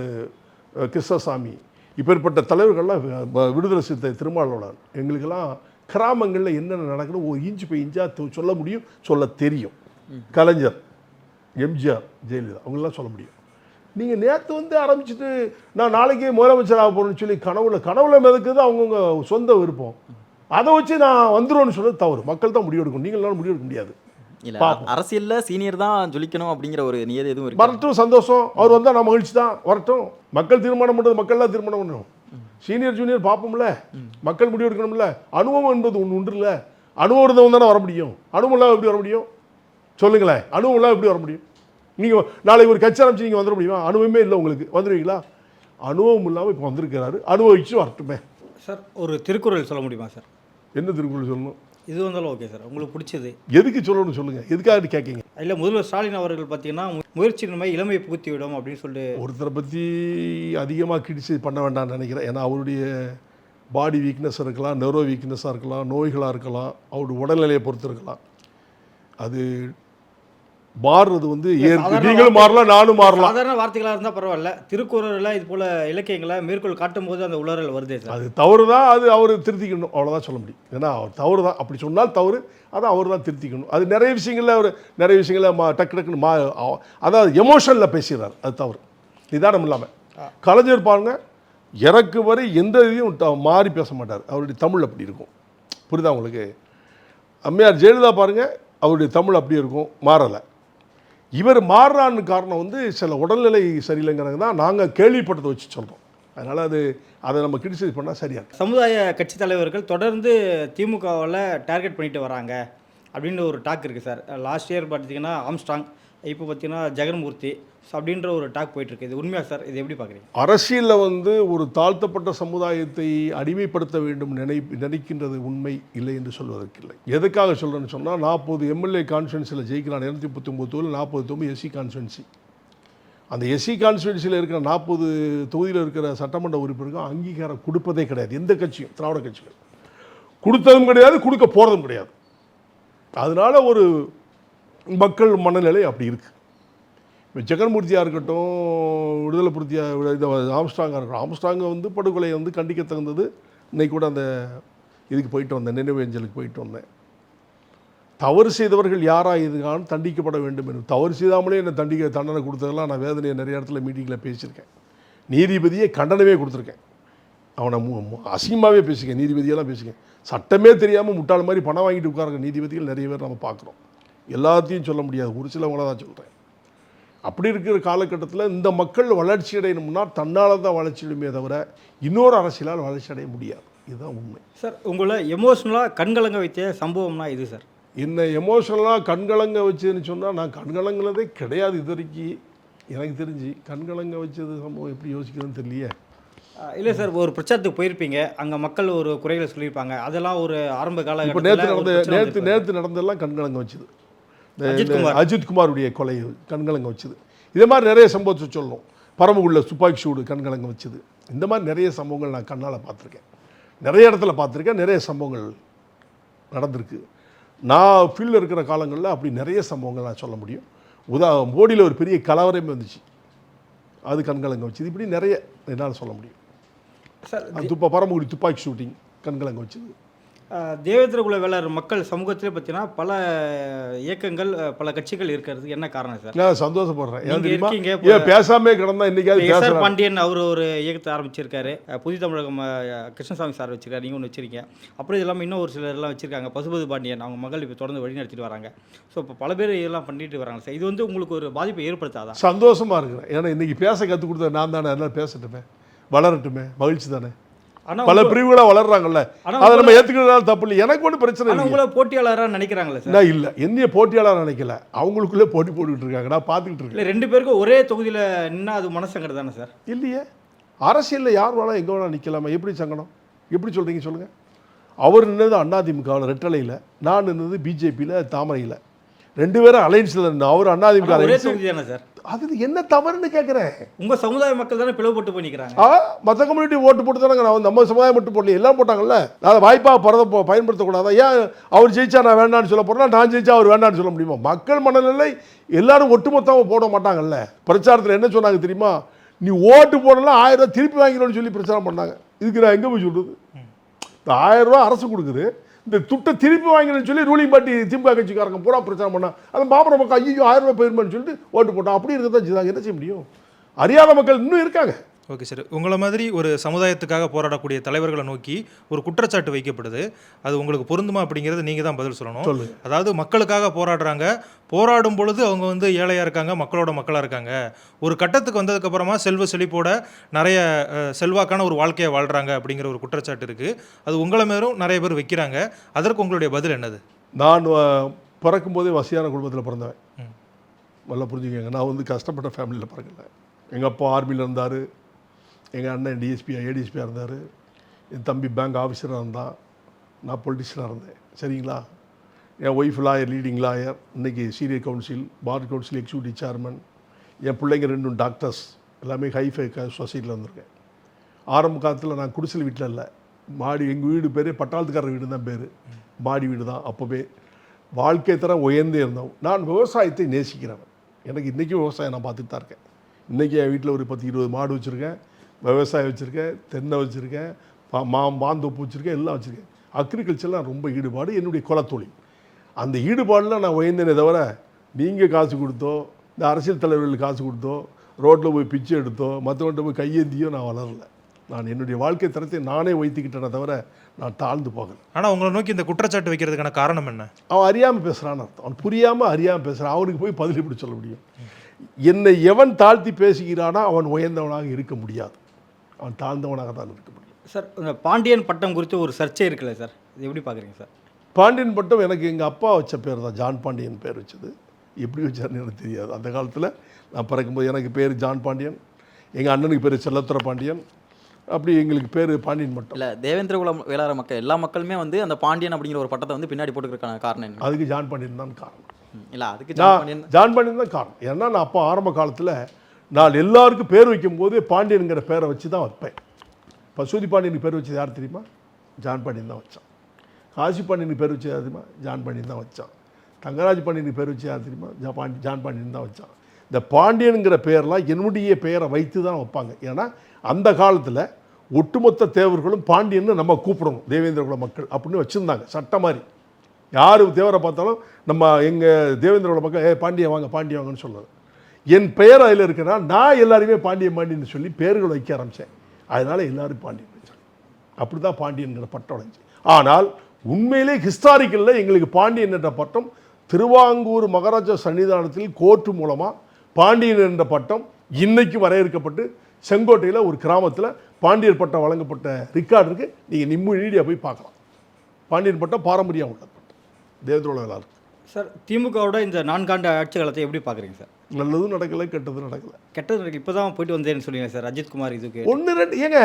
கிருஷ்ணசாமி, இப்பேற்பட்ட தலைவர்கள்லாம் விடுதலை சிறுத்தை திருமாவளவன். எங்களுக்கெல்லாம் கிராமங்களில் என்னென்ன நடக்குது ஒரு இன்ச்சு போய் இன்ச்சாக சொல்ல முடியும், சொல்ல தெரியும். கலைஞர், எம்ஜிஆர், ஜெயலலிதா அவங்களெலாம் சொல்ல முடியும். நீங்கள் நேற்று வந்து ஆரம்பிச்சுட்டு நான் நாளைக்கே முதலமைச்சராக போகிறேன்னு சொல்லி கனவுல மிதக்குது அவங்கவுங்க சொந்த விருப்பம். அதை வச்சு நான் வந்துடுவேன்னு சொல்றது தவறு. மக்கள் தான் முடிவு எடுக்கணும், நீங்களாலும் முடிவு எடுக்க முடியாது. இல்ல அரசியல்ல சீனியர் தான் ஜொலிக்கணும் அப்படிங்கிற ஒரு நியதி எதுவும் இருக்கு. வரட்டும், சந்தோஷம். அவர் வந்தால் நான் மகிழ்ச்சி தான். வரட்டும். மக்கள் தீர்மானம் பண்ணுறது, மக்கள் தான் தீர்மானம் பண்ணணும். சீனியர் ஜூனியர் பார்ப்போம்ல, மக்கள் முடிவு எடுக்கணும்ல. அனுபவம் என்பது ஒன்று உண்டு இல்லை. அனுபவம் இருந்தவங்க தானே வர முடியும். அனுபவம் இல்லாமல் எப்படி வர முடியும் சொல்லுங்களேன்? அனுபவம் இல்லாமல் எப்படி வர முடியும்? நீங்கள் நாளைக்கு ஒரு கட்சி ஆரம்பிச்சு நீங்கள் வந்துட முடியுமா? அனுபவமே இல்லை உங்களுக்கு, வந்துடுவீங்களா? அனுபவம் இல்லாமல் இப்போ வந்திருக்கிறாரு, அனுபவிச்சு வரட்டுமே. சார் ஒரு திருக்குறள் சொல்ல முடியுமா சார்? என்ன திருக்குறள் சொல்லணும்? இது வந்தாலும் ஓகே சார். உங்களுக்கு பிடிச்சது எதுக்கு சொல்லணும்னு சொல்லுங்கள், எதுக்காக கேட்கீங்க? இல்லை முதல்வர் ஸ்டாலின் அவர்கள் பார்த்தீங்கன்னா முயற்சியின்மை இளமையை புகுத்தி விடும் அப்படின்னு சொல்லிட்டு ஒருத்தரை பற்றி அதிகமாக கிரிட்டிசைஸ் பண்ண வேண்டாம்னு நினைக்கிறேன். ஏன்னா அவருடைய பாடி வீக்னஸ் இருக்கலாம், நெரோ வீக்னஸாக இருக்கலாம், நோய்களாக இருக்கலாம், அவருடைய உடல்நிலையை பொறுத்து இருக்கலாம். அது மாறுறது வந்து நீங்களும் மாறலாம், நானும் மாறலாம். சாதாரண வார்த்தைகளாக இருந்தால் பரவாயில்ல. திருக்குறளில் இது போல் இலக்கியங்களை மேற்கோள் காட்டும் போது அந்த உளறல் வருதே சார். அது தவறு தான், அது அவர் திருத்திக்கணும், அவ்வளோதான் சொல்ல முடியும். ஏன்னா அவர் தவறு தான், அப்படி சொன்னால் தவறு, அதான் அவர் தான் திருத்திக்கணும். அது நிறைய விஷயங்களில் அவர் டக்கு டக்குன்னு அதாவது எமோஷனில் பேசுகிறார், அது தவறு. நிதானம் இல்லாமல். கலைஞர் பாருங்க, இறக்கு வரை எந்த இதையும் மாறி பேச மாட்டார். அவருடைய தமிழ் அப்படி இருக்கும். புரியுதா உங்களுக்கு? அம்மையார் ஜெயலலிதா பாருங்கள், அவருடைய தமிழ் அப்படி இருக்கும், மாறலை. இவர் மாறுறான்னு காரணம் வந்து சில உடல்நிலை சரியில்லைங்கிறது தான் நாங்கள் கேள்விப்பட்டதை வச்சு சொல்கிறோம். அதனால் அதை நம்ம கிரிட்டிசைஸ் பண்ணால் சரியாக. சமுதாய கட்சி தலைவர்கள் தொடர்ந்து திமுகவில் டார்கெட் பண்ணிட்டு வராங்க அப்படின்னு ஒரு டாக் இருக்குது சார். லாஸ்ட் இயர் பார்த்தீங்கன்னா ஆம்ஸ்ட்ராங், இப்போ பார்த்தீங்கன்னா ஜெகன்மூர்த்தி ஸோ அப்படின்ற ஒரு டாக் போயிட்டுருக்கு. இது உண்மையா சார்? இது எப்படி பார்க்குறீங்க? அரசியலில் வந்து ஒரு தாழ்த்தப்பட்ட சமுதாயத்தை அடிமைப்படுத்த வேண்டும் நினைக்கின்றது உண்மை இல்லை என்று சொல்வதற்கில்லை. எதுக்காக சொல்கிறேன்னு சொன்னால் 40 எம்எல்ஏ கான்ஸ்டுவன்சியில் ஜெயிக்கிறான். 239 தொகுதியில் 40 தொகுதி எஸ்சி கான்ஸ்டுவன்சி. அந்த எஸ்சி கான்ஸ்டுவன்சியில் இருக்கிற 40 தொகுதியில் இருக்கிற சட்டமன்ற உறுப்பினருக்கு அங்கீகாரம் கொடுப்பதே கிடையாது. எந்த கட்சியும், திராவிட கட்சிகள் கொடுத்ததும் கிடையாது, கொடுக்க போகிறதும் கிடையாது. அதனால ஒரு மக்கள் மனநிலை அப்படி இருக்குது. இப்போ ஜெகன்மூர்த்தியாக இருக்கட்டும், விடுதலை புரட்சியாக ஆம்ஸ்ட்ராங்காக இருக்கட்டும், ஆம்ஸ்ட்ராங்கை வந்து படுகொலை வந்து கண்டிக்க தகுந்தது. இன்றைக்கி கூட அந்த இதுக்கு போயிட்டு வந்தேன், நினைவேஞ்சலுக்கு போயிட்டு வந்தேன். தவறு செய்தவர்கள் யாராக இருந்தாலும் தண்டிக்கப்பட வேண்டும் என்று, தவறு செய்தாமலே என்னை தண்டனை கொடுத்ததெல்லாம் நான் வேதனையை நிறைய இடத்துல மீட்டிங்கில் பேசியிருக்கேன். நீதிபதியை கண்டனமே கொடுத்துருக்கேன். அவனை அசிங்கமாகவே பேசிக்கேன், நீதிபதியெல்லாம் பேசிக்கேன். சட்டமே தெரியாமல் முட்டாள் மாதிரி பணம் வாங்கிட்டு உட்காருங்க நீதிபதிகள் நிறைய பேர் நம்ம பார்க்குறோம். எல்லாத்தையும் சொல்ல முடியாது, ஒரு சிலவங்கள தான் சொல்கிறேன். அப்படி இருக்கிற காலகட்டத்தில் இந்த மக்கள் வளர்ச்சி அடையணும்னா தன்னால் தான் வளர்ச்சி அடையுமே தவிர இன்னொரு அரசியலால் வளர்ச்சி அடைய முடியாது. இதுதான் உண்மை. சார், உங்களை எமோஷ்னலாக கண்கலங்க வைத்த சம்பவம்னா இது சார்? என்ன எமோஷனலாக கண்கலங்க வச்சதுன்னு சொன்னால் நான் கண்கலங்கினதே கிடையாது இது வரைக்கும். எனக்கு தெரிஞ்சு கண்கலங்க வச்சது சம்பவம் எப்படி யோசிக்கிறதுன்னு தெரியலையே. இல்லை சார், ஒரு பிரச்சாரத்துக்கு போயிருப்பீங்க, அங்கே மக்கள் ஒரு குறைகளை சொல்லியிருப்பாங்க, அதெல்லாம் ஒரு ஆரம்ப இப்போ காலகட்டத்தில் நேற்று நடந்ததெல்லாம் கண்கலங்க வச்சுது. அஜித்குமார். அஜித்குமாருடைய கொலை கண்கலங்க வச்சுது. இதே மாதிரி நிறைய சம்பவத்தை சொல்லணும். பரமக்குள்ள துப்பாக்கி சூடு கண்கலங்க வச்சுது. இந்த மாதிரி நிறைய சம்பவங்கள் நான் கண்ணால் பார்த்துருக்கேன், நிறைய இடத்துல பார்த்துருக்கேன், நிறைய சம்பவங்கள் நடந்திருக்கு. நான் ஃபீல்டில் இருக்கிற காலங்களில் அப்படி நிறைய சம்பவங்கள் நான் சொல்ல முடியும். மோடியில் ஒரு பெரிய கலவரமே வந்துச்சு, அது கண்கலங்க வச்சுது. இப்படி நிறைய என்னால் சொல்ல முடியும். சார், பரமக்குடி துப்பாக்கி ஷூட்டிங் கண்கலங்க வச்சுது. தேவேந்திர குல வேளாளர் மக்கள் சமூகத்திலே பார்த்தீங்கன்னா பல இயக்கங்கள், பல கட்சிகள் இருக்கிறதுக்கு என்ன காரணம் சார்? நான் சந்தோஷப்படுறேன். ஏன் நீங்க தெரியுமா? இருக்கீங்க. ஏன் பேசாமே கிடந்தா இன்னைக்காவது எஸ் ஆர் பேசுறேன். பாண்டியன் அவர் ஒரு இயக்கத்தை ஆரம்பிச்சிருக்காரு. புதிய தமிழகம் கிருஷ்ணசாமி சார் வச்சிருக்காரு, நீங்கள் ஒன்று வச்சிருக்கீங்க. அப்புறம் இது இல்லாமல் இன்னும் ஒரு சிலர்லாம் வச்சிருக்காங்க. பசுபதி பாண்டியன் அவங்க மகள் இப்போ தொடர்ந்து வழி நடத்திட்டு வராங்க. ஸோ இப்போ பல பேர் இதெல்லாம் பண்ணிட்டு வராங்க சார். இது வந்து உங்களுக்கு ஒரு பாதிப்பை ஏற்படுத்தாதா? சந்தோஷமா இருக்கிறேன். ஏன்னா இன்னைக்கு பேச கற்றுக் கொடுத்த நான் தானே, எல்லாம் பேசட்டுமே, வளரட்டுமே, மகிழ்ச்சி தானே. ஆனால் பல பிரிவுகளாக வளர்றாங்கல்ல, அதை நம்ம ஏற்றுக்கிறதுனால தப்பு இல்லை. எனக்கு ஒன்றும் பிரச்சனை இல்லை. உங்களை போட்டியாளராக நினைக்கிறாங்களே சார்? நான் இல்லை, என்னைய போட்டியாளர் நினைக்கல, அவங்களுக்குள்ளே போட்டி போட்டுக்கிட்டு இருக்காங்க, நான் பார்த்துக்கிட்டு இருக்கேன். இல்லை, 2 பேருக்கும் ஒரே தொகுதியில் நின்னா அது மனசங்கடம் தானே சார்? இல்லையே, அரசியலில் யார் வேணாலும் எங்கே வேணாலும் நிற்கலாமா? எப்படி சங்கடம்? எப்படி சொல்கிறீங்க சொல்லுங்கள்? அவர் நின்னது அதிமுகவில் ரெட்டலையில், நான் நின்னது பிஜேபியில் தாமரையில். 2 பேரும் அலைன்ஸில் இருந்தோம். அவர் அதிமுக ஒரே தொகுதி தானே சார்? அதில் என்ன தவறுன்னு கேட்குறேன். உங்கள் சமுதாய மக்கள் தானே பிளவுபட்டு போய் நிற்கிறாங்க. மற்ற கம்யூனிட்டி ஓட்டு போட்டு தானே, நான் நம்ம சமுதாயம் மட்டும் போடல, எல்லாம் போட்டாங்கல்ல. அதை வாய்ப்பாக பயன்படுத்தக்கூடாதா? ஏன் அவர் ஜெயிச்சா நான் வேண்டான்னு சொல்ல போகிறேன், நான் ஜெயிச்சா அவர் வேண்டான்னு சொல்ல முடியுமா? மக்கள் மனநிலை எல்லாரும் ஒட்டுமொத்தமாக போட மாட்டாங்கல்ல. பிரச்சாரத்தில் என்ன சொன்னாங்க தெரியுமா? நீ ஓட்டு போடலாம் 1000 ரூபா திருப்பி வாங்கிக்கணும்னு சொல்லி பிரச்சாரம் பண்ணாங்க. இதுக்கு நான் எங்கே போய் சொல்கிறது? இந்த 1000 ரூபா அரசு கொடுக்குது, இந்த துட்டை திருப்பி வாங்கினு சொல்லி ரூலிங் பார்ட்டி திமுக கட்சிக்காரங்க பூரா பிரச்சாரம் பண்ணால் அது பாபர மக்கள் ஐயோ 1000 ரூபாய் போயிருமான்னு சொல்லிட்டு ஓட்டு போட்டோம். அப்படி இருக்க தான் செய்தாங்க. என்ன செய்ய முடியும்? அறியாத மக்கள் இன்னும் இருக்காங்க. ஓகே சார், உங்களை மாதிரி ஒரு சமுதாயத்துக்காக போராடக்கூடிய தலைவர்களை நோக்கி ஒரு குற்றச்சாட்டு வைக்கப்படுது. அது உங்களுக்கு பொருந்துமா அப்படிங்கிறது நீங்கள் தான் பதில் சொல்லணும். அதாவது மக்களுக்காக போராடுறாங்க, போராடும் பொழுது அவங்க வந்து ஏழையாக இருக்காங்க, மக்களோட மக்களாக இருக்காங்க. ஒரு கட்டத்துக்கு வந்ததுக்கப்புறமா செல்வ செழிப்போட நிறைய செல்வாக்கான ஒரு வாழ்க்கையை வாழ்கிறாங்க அப்படிங்கிற ஒரு குற்றச்சாட்டு இருக்குது. அது உங்களை மேலும் நிறைய பேர் வைக்கிறாங்க. அதற்கு உங்களுடைய பதில் என்னது? நான் பிறக்கும்போதே வசதியான குடும்பத்தில் பிறந்தவன். நல்லா புரிஞ்சுக்கங்க, நான் வந்து கஷ்டப்பட்ட ஃபேமிலியில் பிறக்கல. எங்கள் அப்பா ஆர்மியில் இருந்தார், எங்கள் அண்ணன் ஏடிஎஸ்பியாக இருந்தார், என் தம்பி பேங்க் ஆஃபீஸராக இருந்தான், நான் பொலிட்டிஷியனாக இருந்தேன். சரிங்களா? என் ஒய்ஃப் லாயர், லீடிங் லாயர், இன்றைக்கி senior counsel, bar council executive chairman. என் பிள்ளைங்க 2 டாக்டர்ஸ், எல்லாமே ஹைஃபை சொசைட்டியில் வந்திருக்கேன். ஆரம்ப காலத்தில் நான் குடிசல் வீட்டில் இல்லை, மாடி. எங்கள் வீடு பேர் பட்டாளத்துக்காரர் வீடு தான் பேர், மாடி வீடு தான். அப்போவே வாழ்க்கை தரம் உயர்ந்தே இருந்தோம். நான் விவசாயத்தை நேசிக்கிறேன். எனக்கு இன்றைக்கும் விவசாயம் நான் பார்த்துட்டு தான் இருக்கேன். இன்றைக்கி என் வீட்டில் ஒரு 10-20 மாடு வச்சுருக்கேன், விவசாயம் வச்சுருக்கேன், தென்னை வச்சுருக்கேன், மாந்தோப்பு வச்சுருக்கேன், எல்லாம் வச்சுருக்கேன். அக்ரிகல்ச்சர்லாம் ரொம்ப ஈடுபாடு, என்னுடைய குலத்தொழில். அந்த ஈடுபாடில் நான் உயர்ந்தேனே தவிர நீங்கள் காசு கொடுத்தோ, இந்த அரசியல் தலைவர்களுக்கு காசு கொடுத்தோ, ரோட்டில் போய் பிச்சை எடுத்தோ, மற்றவன்கிட்ட போய் கையேந்தியோ நான் வளரலை. நான் என்னுடைய வாழ்க்கை தரத்தை நானே வைத்துக்கிட்டேனே தவிர நான் தாழ்ந்து போகலை. ஆனால் உங்களை நோக்கி இந்த குற்றச்சாட்டு வைக்கிறதுக்கான காரணம் என்ன? அவன் அறியாமல் பேசுகிறான்னு அர்த்தம். அவன் புரியாமல் அறியாமல் பேசுகிறான். அவனுக்கு போய் பதில் எப்படி சொல்ல முடியும்? என்னை எவன் தாழ்த்தி பேசுகிறானோ அவன் உயர்ந்தவனாக இருக்க முடியாது, அவன் தாழ்ந்தவனாக தான் இருக்க முடியும். சார், இந்த பாண்டியன் பட்டம் குறித்து ஒரு சர்ச்சை இருக்குல்ல சார், இது எப்படி பார்க்குறீங்க சார்? பாண்டியன் பட்டம் எனக்கு எங்கள் அப்பா வச்ச பேர் தான், ஜான் பாண்டியன் பேர் வச்சது. எப்படி வச்சாருன்னு எனக்கு தெரியாது. அந்த காலத்தில் நான் பிறக்கும்போது எனக்கு பேர் ஜான் பாண்டியன், எங்கள் அண்ணனுக்கு பேர் செல்லத்துறை பாண்டியன், அப்படி எங்களுக்கு பேர் பாண்டியன் மட்டும். இல்லை தேவேந்திர குல வேளாள மக்கள் எல்லா மக்களுமே வந்து அந்த பாண்டியன் அப்படிங்கிற ஒரு பட்டத்தை வந்து பின்னாடி போட்டுக்கிறதுக்கான காரணம் என்ன? அதுக்கு ஜான் பாண்டியன் தான் காரணம். இல்லை அதுக்கு ஜான் பாண்டியன் ஜான் பாண்டியன் தான் காரணம். ஏன்னா நான் அப்போ ஆரம்ப காலத்தில் நான் எல்லாருக்கும் பேர் வைக்கும்போது பாண்டியனுங்கிற பேரை வச்சு தான் வைப்பேன். பசுதி பாண்டியனுக்கு பேர் வச்சது யார் தெரியுமா? ஜான் பாண்டியன் தான் வச்சான். காசி பாண்டியனுக்கு பேர் வச்சது யார் தெரியுமா? ஜான் பாண்டியன் தான் வச்சான். தங்கராஜ் பாண்டியனுக்கு பேர் வச்சு யார் தெரியுமா? ஜான் பாண்டியன் தான் வச்சான். இந்த பாண்டியனுங்கிற பெயர்லாம் என்னுடைய பெயரை வைத்து தான் வைப்பாங்க. ஏன்னா அந்த காலத்தில் ஒட்டுமொத்த தேவர்களும் பாண்டியன்னு நம்ம கூப்பிடணும், தேவேந்திர குல மக்கள் அப்படின்னு வச்சுருந்தாங்க சட்டம் மாதிரி. யார் தேவரை பார்த்தாலும் நம்ம எங்கள் தேவேந்திர குல மக்கள் பாண்டியன் வாங்க பாண்டியன் வாங்கன்னு சொல்லுவாங்க. என் பெயர் அதில் இருக்கிறனா நான் எல்லாருமே பாண்டியன் சொல்லி பேர்கள் வைக்க ஆரம்பித்தேன். அதனால் எல்லோரும் பாண்டியன் வச்சாங்க. அப்படி தான் பாண்டியன்கிற பட்டம் அடைஞ்சு. ஆனால் உண்மையிலே ஹிஸ்டாரிக்கலில் எங்களுக்கு பாண்டியன் என்ற பட்டம் திருவாங்கூர் மகாராஜா சன்னிதானத்தில் கோர்ட்டு மூலமாக பாண்டியன் என்ற பட்டம் இன்னைக்கு வரையறுக்கப்பட்டு செங்கோட்டையில் ஒரு கிராமத்தில் பாண்டியர் பட்டம் வழங்கப்பட்ட ரெக்கார்டு இருக்குது. நீங்கள் மீடியா போய் பார்க்கலாம். பாண்டியன் பட்டம் பாரம்பரியம் உள்ள பட்டம் தேவேந்திர குல வேளாளர். சார் திமுகவோட இந்த 4 ஆண்டு ஆட்சி காலத்தை எப்படி பார்க்குறீங்க சார்? நல்லதும் நடக்கலை, கெட்டதும் நடக்கலை. கெட்டது நடக்கு இப்போ தான் போயிட்டு வந்தேன்னு சொல்லுங்க சார். அஜித்குமார் இதுக்கு 1 2 ஏங்க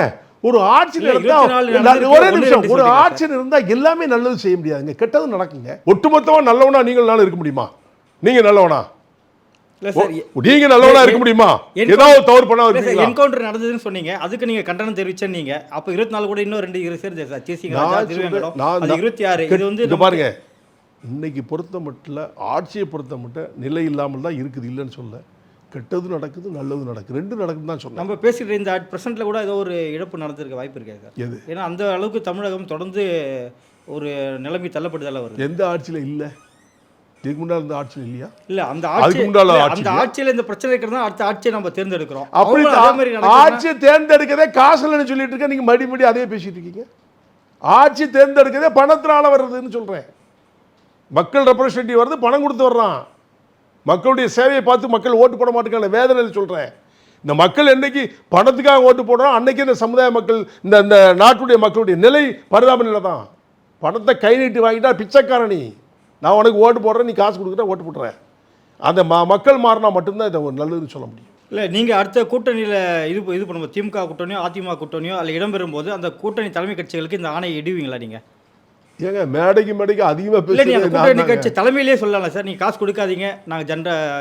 ஒரு ஆட்சியில் இல்ல, இருந்தால் 24 நடந்திருக்கு, ஒரே 1 நிமிஷம், 2 ஒரு சொல்றீங்க ஆட்சியில் இருந்தால் எல்லாமே நல்லது செய்ய முடியாதுங்க, கெட்டதும் நடக்குங்க. ஒட்டுமொத்தமாக நல்லவனா நீங்கள் நானும் இருக்க முடியுமா? நீங்கள் நல்லவனா? இல்லை சார் நீங்க நல்லவனா இருக்க முடியுமா? ஏதாவது தவறு பண்ணா இருக்கீங்களா? என்கவுண்டர் நடந்ததுன்னு சொன்னீங்க, அதுக்கு நீங்க கண்டனம் தெரிவிச்சேன். நீங்க அப்ப 24 கூட இன்னும் 2 சேர்ந்து சார் சேசிங்கராஜா திருவேங்கடம் அது 26 இது வந்து இங்க பாருங்க, இன்னைக்கு பொறுத்த மட்டும் ஆட்சியை பொறுத்த மட்டும் நிலை இல்லாமல் தான் இருக்குது, இல்லைன்னு சொல்ல. கெட்டது நடக்குது, நல்லது நடக்குது, 2 நடக்குதுன்னு தான் சொன்னேன். நம்ம பேசிட்டு இந்த ப்ரெசென்ட்ல கூட ஏதோ ஒரு இழப்பு நடந்திருக்க வாய்ப்பு இருக்கா சார்? எது? ஏன்னா அந்த அளவுக்கு தமிழகம் தொடர்ந்து ஒரு நிலைமை தள்ளப்படுதல வருது. எந்த ஆட்சியில் இல்லை? இதுக்கு முன்னாடி இருந்த ஆட்சியில் இல்லையா? இல்ல அந்த அதுக்கு முன்னால அந்த ஆட்சியில இந்த பிரச்சனை இருக்கிறதா அடுத்த ஆட்சியை நம்ம தேர்ந்தெடுக்கிறோம். அப்படி அதே மாதிரி ஆட்சியை தேர்ந்தெடுக்கதே காசுலன்னு சொல்லிட்டு இருக்க, நீங்க மறுபடி அதே பேசிட்டு இருக்கீங்க. ஆட்சி தேர்ந்தெடுக்கதே பணத்தினால வர்றதுன்னு சொல்றேன். மக்கள் ரெப்ரசன்டேட்டிவ் வருது, பணம் கொடுத்து வர்றான். மக்களுடைய சேவையை பார்த்து மக்கள் ஓட்டு போட மாட்டேங்கிறாங்க, வேதனையில் சொல்றேன். இந்த மக்கள் என்னைக்கு பணத்துக்காக ஓட்டு போடுறோம், அன்னைக்கு இந்த சமுதாய மக்கள் இந்த நாட்டுடைய மக்களுடைய நிலை பரிதாப நிலை தான். பணத்தை கை நீட்டி வாங்கிட்டா பிச்சைக்காரணி. நான் உனக்கு ஓட்டு போடுறேன், நீ காசு கொடுக்குற ஓட்டு போட்டுறேன். அந்த மக்கள் மாறினா மட்டும்தான் இதை நல்லதுன்னு சொல்ல முடியும். இல்லை நீங்கள் அடுத்த கூட்டணியில் இது பண்ணும்போது திமுக கூட்டணியோ அதிமுக கூட்டணியோ அதில் இடம்பெறும் போது அந்த கூட்டணி தலைமை கட்சிகளுக்கு இந்த ஆணையை இடுவீங்களா நீங்கள்? ஏங்க மேடைக்கு அதிகமாக கூட்டணி கட்சி தலைமையிலே சொல்லலாம் சார், நீங்கள் காசு கொடுக்காதீங்க, நாங்கள்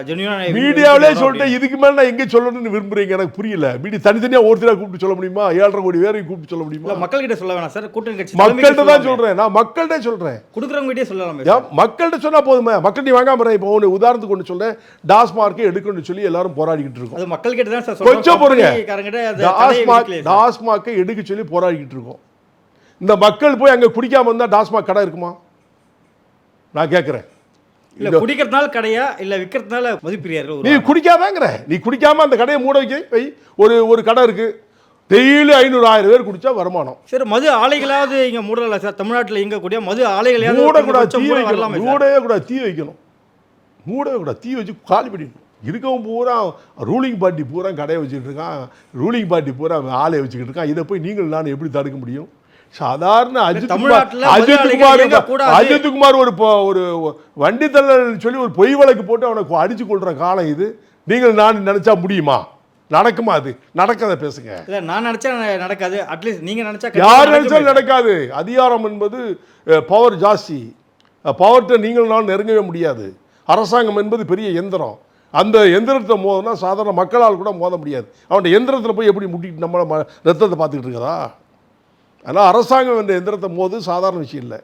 ஜென்யூனாக மீடியாவிலே சொல்லிட்டு இதுக்கு மேலே நான் எங்கே சொல்லணும்னு விரும்புறீங்க எனக்கு புரியல. மீடியா தனித்தனியாக ஒருத்தராக கூப்பிட்டு சொல்ல முடியுமா? 7.5 கோடி பேரையும் கூப்பிட்டு சொல்ல முடியுமா? மக்கள்கிட்ட சொல்ல வேணாம் சார், கூட்டணி கட்சி மக்கள்கிட்ட தான் சொல்கிறேன். நான் மக்கள்கிட்ட சொல்கிறேன், கொடுக்குறவங்ககிட்டே சொல்லலாம். மக்கள்கிட்ட சொன்னால் போதுமே. மக்கள் நீ வாங்காம இப்போ ஒன்று உதாரணத்துக்கு ஒன்று சொல்கிறேன், டாஸ்மார்க்கை எடுக்கணும்னு சொல்லி எல்லாரும் போராடிக்கிட்டு இருக்கோம். அது மக்கள்கிட்ட தான் சார் கொஞ்சம் பொறுங்க. டாஸ்மார்க்கை எடுக்க சொல்லி போராடிக்கிட்டு இருக்கோம். இந்த மக்கள் போய் அங்கே குடிக்காம இருந்தால் டாஸ்மாக் கடை இருக்குமா? நான் கேட்குறேன். இல்லை குடிக்கிறதுனால கடையா இல்லை விற்கிறதுனால மதிப்பிரியார்கள்? நீ குடிக்காதாங்கிற, நீ குடிக்காம அந்த கடையை மூட வைக்க ஒரு கடை இருக்கு, டெய்லி 500-1000 பேர் குடிச்சா வருமானம். சரி, மது ஆலைகளாவது இங்கே மூடல சார். தமிழ்நாட்டில் இயங்கக்கூடிய மது ஆலைகளையாவது மூடக்கூடாது, மூடவே கூடாது, தீ வைக்கணும். மூடவே கூடாது, தீ வச்சு காலி பண்ணிடணும். இருக்கவும் பூரா ரூலிங் பார்ட்டி பூரா கடையை வச்சுக்கிட்டு இருக்கான், ரூலிங் பார்ட்டி பூரா ஆலையை வச்சுக்கிட்டு இருக்கான். இதை போய் நீங்கள் நான் எப்படி தடுக்க முடியும்? சாதாரண அஜித்குமார் ஒரு வண்டி தள்ளல் சொல்லி ஒரு பொய் வழக்கு போட்டு அவனை அடிச்சு கொள்ற காலம் இது. நீங்கள் நான் நினைச்சா முடியுமா? நடக்குமா? அது நடக்காத பேசுங்க. இல்ல நான் நினைச்சா நடக்காது, அட்லீஸ்ட் நீங்க நினைச்சா யார் நினைச்சாலும் நடக்காது. அதிகாரம் என்பது பவர் ஜாஸ்தி, பவர்கிட்ட நீங்கள் நான் நெருங்கவே முடியாது. அரசாங்கம் என்பது பெரிய எந்திரம், அந்த எந்திரத்தை மோதினா சாதாரண மக்களால் கூட மோத முடியாது. அவன் எந்திரத்தில் போய் எப்படி முட்டிட்டு நம்மளை ரத்தத்தை பார்த்துக்கிட்டு இருக்கிறா? ஆனால் அரசாங்கம் என்ற எந்திரத்தை மோது சாதாரண விஷயம் இல்லை.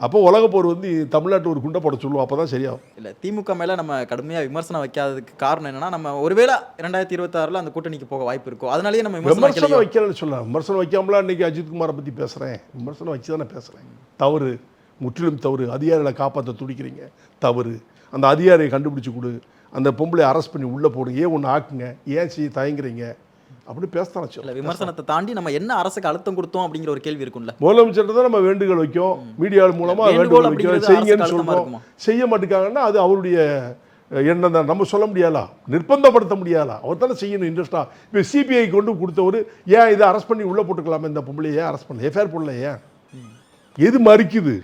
அப்போ உலகப்போர் வந்து தமிழ்நாட்டு ஒரு குண்டை போட சொல்லுவோம், அப்போ தான் சரியாகும். இல்லை திமுக மேலே நம்ம கடுமையாக விமர்சனம் வைக்காததுக்கு காரணம் என்னன்னா, நம்ம ஒருவேளை 2026 அந்த கூட்டணிக்கு போக வாய்ப்பு இருக்கும், அதனாலேயே நம்ம விமர்சனம் வைக்கலன்னு சொல்லலாம். விமர்சனம் வைக்காமலாம் இன்றைக்கி அஜித்குமாரை பற்றி பேசுகிறேன், விமர்சனம் வச்சு தானே பேசுகிறேன். தவறு, முற்றிலும் தவறு. அதிகாரிகளை காப்பாற்ற துடிக்கிறீங்க, தவறு. அந்த அதிகாரியை கண்டுபிடிச்சி கொடு, அந்த பொம்பளை அரெஸ்ட் பண்ணி உள்ளே போடுங்க, ஏன் ஒன்று ஆக்குங்க, ஏன் செய்ய தயங்குறீங்க அப்படி பேசத்தான் சொல்ல. விமர்சனத்தை தாண்டி நம்ம என்ன அரசுக்கு அழுத்தம் கொடுத்தோம் அப்படிங்கிற ஒரு கேள்வி இருக்கும்ல. முதலமைச்சர் தான் நம்ம வேண்டுகோள் வைக்கும், மீடியா மூலமாக வேண்டுகோள் வைக்கும், செய்யுங்கன்னு சொல்லுவோம். செய்ய மாட்டேங்காங்கன்னா அது அவருடைய எண்ணம் தான், நம்ம சொல்ல முடியாதா, நிர்பந்தப்படுத்த முடியாதா, அவர் தானே செய்யணும் இன்ட்ரெஸ்டா. இப்போ சிபிஐ கொண்டு கொடுத்தவர் ஏன் இதை அரெஸ்ட் பண்ணி உள்ளே போட்டுக்கலாமா, இந்த பொம்பளையை ஏன் அரெஸ்ட் பண்ணல, எஃப்ஐஆர் போடல, ஏன் எது மறுக்குது?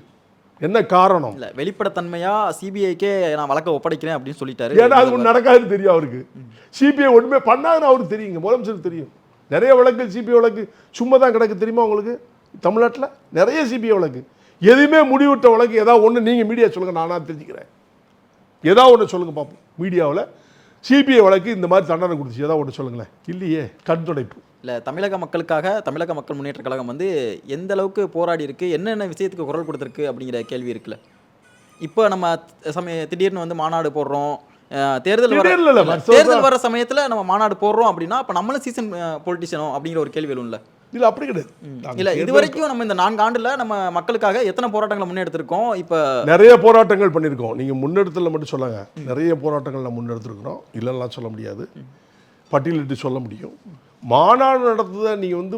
என்ன காரணம்? இல்லை வெளிப்படைத்தன்மையா சிபிஐக்கே நான் வழக்கை ஒப்படைக்கிறேன் அப்படின்னு சொல்லிட்டாரு. ஏன்னா அது ஒன்று நடக்காதுன்னு தெரியும் அவருக்கு. சிபிஐ ஒன்றுமே பண்ணாதுன்னு அவருக்கு தெரியுங்க, முதலமைச்சருக்கு தெரியும். நிறைய வழக்கு சிபிஐ வழக்கு சும்மா தான் கிடக்கு தெரியுமா உங்களுக்கு? தமிழ்நாட்டில் நிறைய சிபிஐ வழக்கு, எதுவுமே முடிவிட்ட வழக்கு. ஏதாவது ஒன்று நீங்கள் மீடியா சொல்லுங்கள், நானாக தெரிஞ்சுக்கிறேன். ஏதாவது ஒன்று சொல்லுங்கள் பார்ப்போம். மீடியாவில் சிபிஐ வழக்கு இந்த மாதிரி தண்டனை கொடுத்துச்சு, ஏதாவது ஒன்று சொல்லுங்களேன். இல்லையே, கண் துடைப்பு. இல்லை தமிழக மக்களுக்காக தமிழக மக்கள் முன்னேற்ற கழகம் வந்து எந்த அளவுக்கு போராடி இருக்கு, என்னென்ன விஷயத்துக்கு குரல் கொடுத்துருக்கு அப்படிங்கிற கேள்வி இருக்குல்ல. இப்போ நம்ம திடீர்னு வந்து மாநாடு போடுறோம், தேர்தல் வர சமயத்தில் நம்ம மாநாடு போடுறோம் அப்படின்னா அப்போ நம்மளும் சீசன் பொலிட்டிஷனோ அப்படிங்கிற ஒரு கேள்வி எழும்ல. இல்லை அப்படி கிடையாது. இல்லை இது வரைக்கும் நம்ம இந்த 4 ஆண்டுல நம்ம மக்களுக்காக எத்தனை போராட்டங்களை முன்னெடுத்திருக்கோம்? இப்போ நிறைய போராட்டங்கள் பண்ணியிருக்கோம். நீங்கள் முன்னெடுத்தல மட்டும் சொல்லுங்க. நிறைய போராட்டங்கள் நம்ம முன்னெடுத்துருக்குறோம், இல்லைன்னா சொல்ல முடியாது, பட்டியலிட்டு சொல்ல முடியும். மாநாடு நடத்துதை நீங்கள் வந்து